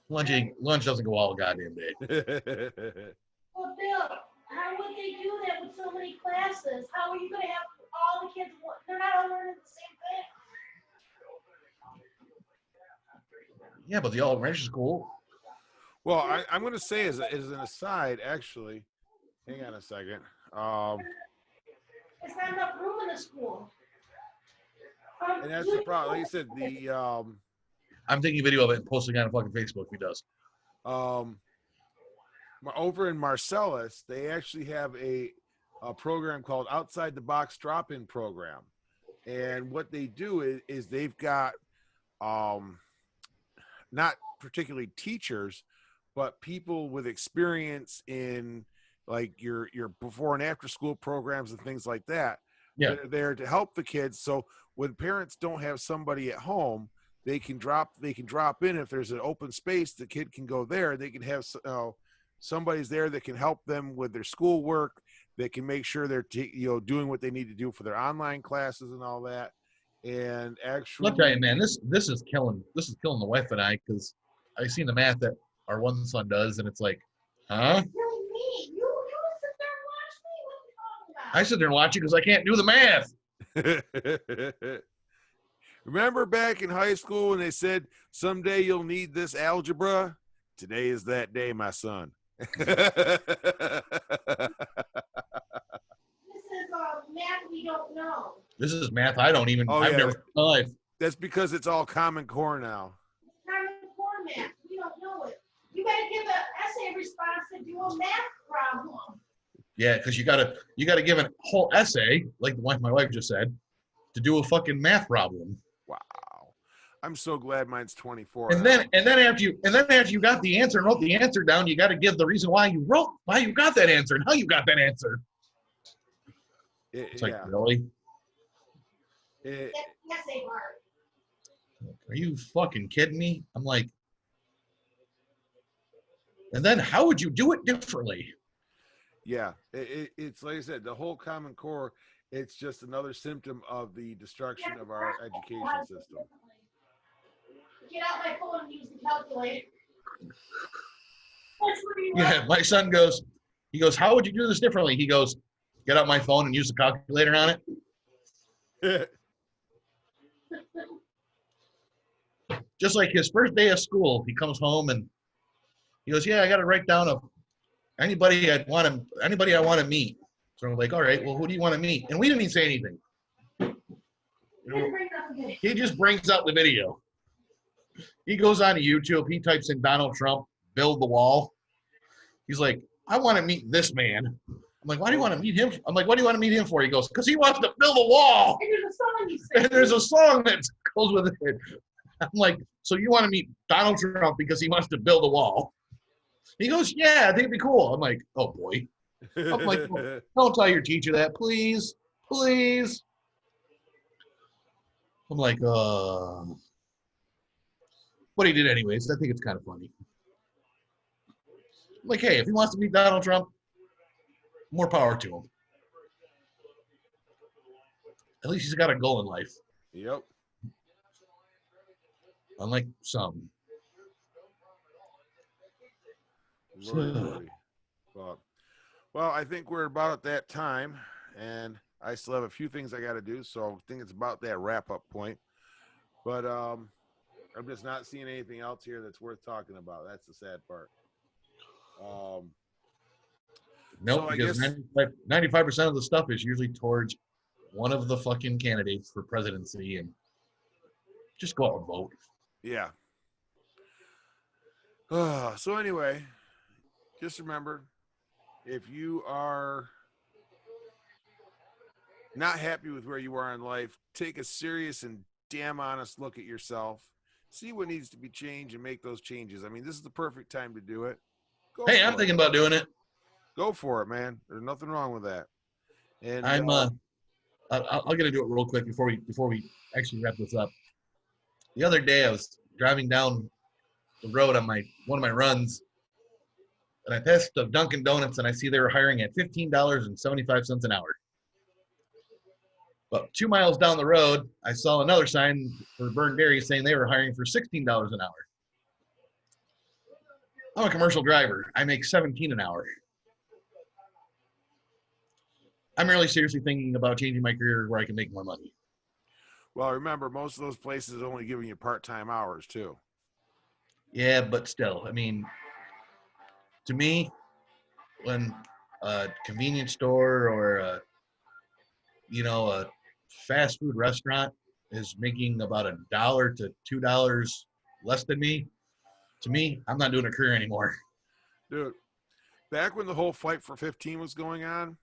S1: Lunch doesn't go all goddamn day.
S3: Well, Bill, how would they do that with so many classes? How are you going to have all the kids? They're not all learning the same thing.
S1: Yeah, but the elementary school.
S2: Well, I'm going to say as an aside, actually, hang on a second.
S3: There's not enough room in the school.
S2: And that's the problem. Like you said, the
S1: I'm taking a video of it and posting it on fucking Facebook if he does.
S2: over in Marcellus, they actually have a program called Outside the Box Drop-In Program. And what they do is they've got not particularly teachers, but people with experience in like your before and after school programs and things like that.
S1: Yeah.
S2: They're there to help the kids. So when parents don't have somebody at home, they can drop in. If there's an open space, the kid can go there. They can have somebody's there that can help them with their schoolwork, that can make sure they're doing what they need to do for their online classes and all that. And actually,
S1: I'll tell you, man, this is killing the wife and I, because I seen the math that our one son does, and it's like, huh?
S3: Really me? You sit there and watch me? What are you talking about?
S1: I sit there and watch it because I can't do the math.
S2: Remember back in high school when they said someday you'll need this algebra? Today is that day, my son.
S3: This is math we don't know.
S1: This is math I don't even.
S2: Oh,
S1: I've
S2: yeah.
S1: never in my life.
S2: That's because it's all Common Core now.
S3: It's kind of format. We don't know it. You got to give an essay response to do a math problem.
S1: Yeah, because you gotta give a whole essay, like my wife just said, to do a fucking math problem.
S2: Wow. I'm so glad mine's 24.
S1: And then after you got the answer and wrote the answer down, you got to give the reason why you got that answer and how you got that answer. It's like, really?
S3: That's the essay part.
S1: Are you fucking kidding me? I'm like, and then how would you do it differently?
S2: Yeah, it's like I said, the whole Common Core, it's just another symptom of the destruction of our education system.
S3: Get out my phone and use the calculator. That's where you
S1: Yeah, my son goes, how would you do this differently? He goes, get out my phone and use the calculator on it. Just like his first day of school, he comes home and he goes, yeah, I got to write down anybody I want to meet. So I'm like, all right, well, who do you want to meet? And we didn't even say anything. He just brings out the video. He goes on to YouTube. He types in Donald Trump, build the wall. He's like, I want to meet this man. I'm like, why do you want to meet him? I'm like, what do you want to meet him for? He goes, because he wants to build a wall.
S3: And there's a song you sing.
S1: And there's a song that goes with it. I'm like, so you want to meet Donald Trump because he wants to build a wall? He goes, yeah, I think it'd be cool. I'm like, oh boy. I'm like, don't tell your teacher that, please, please. I'm like, but he did anyways. I think it's kind of funny. I'm like, hey, if he wants to meet Donald Trump, more power to him. At least he's got a goal in life.
S2: Yep.
S1: Unlike some.
S2: Well, I think we're about at that time, and I still have a few things I got to do, so I think it's about that wrap-up point. But I'm just not seeing anything else here that's worth talking about. That's the sad part.
S1: Nope,
S2: so
S1: because 95% of the stuff is usually towards one of the fucking candidates for presidency, and just go out and vote.
S2: Yeah. So anyway, just remember, if you are not happy with where you are in life, take a serious and damn honest look at yourself. See what needs to be changed and make those changes. I mean, this is the perfect time to do it.
S1: Hey, I'm thinking about doing it.
S2: Go for it, man. There's nothing wrong with that. And
S1: I'm gonna do it real quick before we actually wrap this up. The other day I was driving down the road on one of my runs, and I passed the Dunkin' Donuts, and I see they were hiring at $15.75 an hour. But 2 miles down the road, I saw another sign for Burn Dairy saying they were hiring for $16 an hour. I'm a commercial driver. I make $17 an hour. I'm really seriously thinking about changing my career where I can make more money.
S2: Well, remember, most of those places are only giving you part-time hours, too.
S1: Yeah, but still, I mean, to me, when a convenience store or a fast food restaurant is making about $1 to $2 less than me, to me, I'm not doing a career anymore.
S2: Dude, back when the whole Fight for 15 was going on,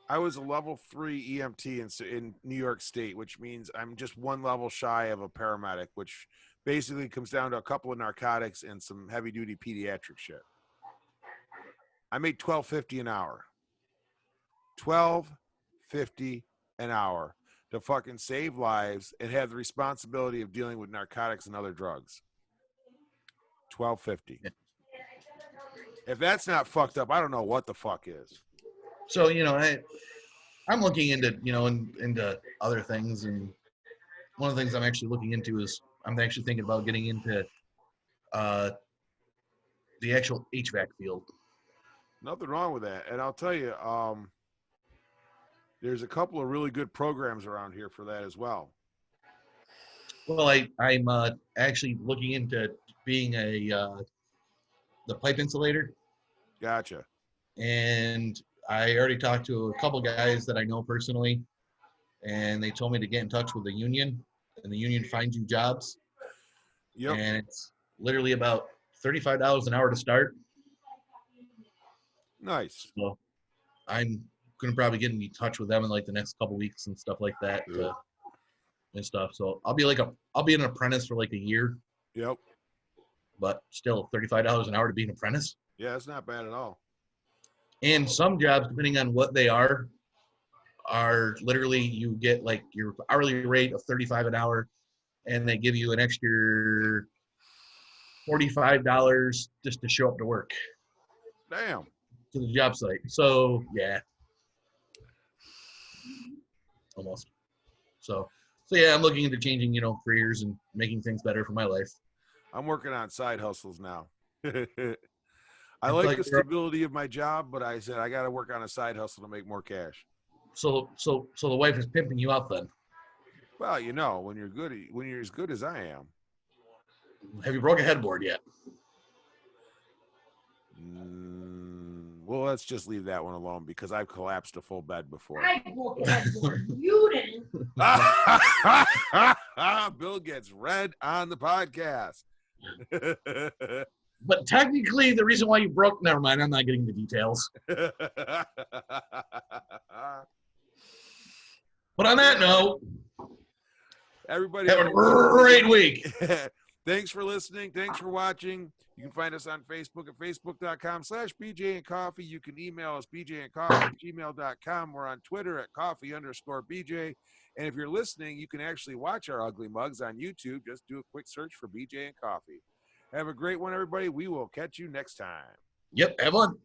S2: I was a level 3 EMT in New York State, which means I'm just one level shy of a paramedic, which basically comes down to a couple of narcotics and some heavy duty pediatric shit. I made $12.50 an hour. $12.50 an hour to fucking save lives and have the responsibility of dealing with narcotics and other drugs. $12.50. If that's not fucked up, I don't know what the fuck is.
S1: So, I'm looking into, into other things, and one of the things I'm actually looking into is I'm actually thinking about getting into the actual HVAC field.
S2: Nothing wrong with that. And I'll tell you, there's a couple of really good programs around here for that as well.
S1: Well, I'm actually looking into being the pipe insulator.
S2: Gotcha.
S1: And I already talked to a couple guys that I know personally, and they told me to get in touch with the union, and the union finds you jobs.
S2: Yep.
S1: And it's literally about $35 an hour to start.
S2: Nice.
S1: So I'm gonna probably get in touch with them in like the next couple weeks and stuff like that, and stuff. So I'll be an apprentice for like a year.
S2: Yep.
S1: But still, $35 an hour to be an apprentice.
S2: Yeah, it's not bad at all.
S1: And some jobs, depending on what they are literally you get like your hourly rate of $35 an hour, and they give you an extra $45 just to show up to work.
S2: Damn.
S1: To the job site. So yeah, almost. So yeah, I'm looking into changing, careers and making things better for my life.
S2: I'm working on side hustles now. I like the stability of my job, but I said I got to work on a side hustle to make more cash.
S1: So the wife is pimping you out then.
S2: Well, when you're as good as I am.
S1: Have you broke a headboard yet?
S2: Well, let's just leave that one alone because I've collapsed a full bed before.
S3: I broke a headboard. You didn't.
S2: Bill gets red on the podcast.
S1: But technically, the reason why you broke, never mind, I'm not getting the details. But on that note,
S2: everybody
S1: have a great week.
S2: Thanks for listening. Thanks for watching. You can find us on Facebook at facebook.com/BJ&Coffee. You can email us bjandcoffee@gmail.com. We're on Twitter at coffee_BJ. And if you're listening, you can actually watch our ugly mugs on YouTube. Just do a quick search for BJ and Coffee. Have a great one, everybody. We will catch you next time.
S1: Yep, have fun.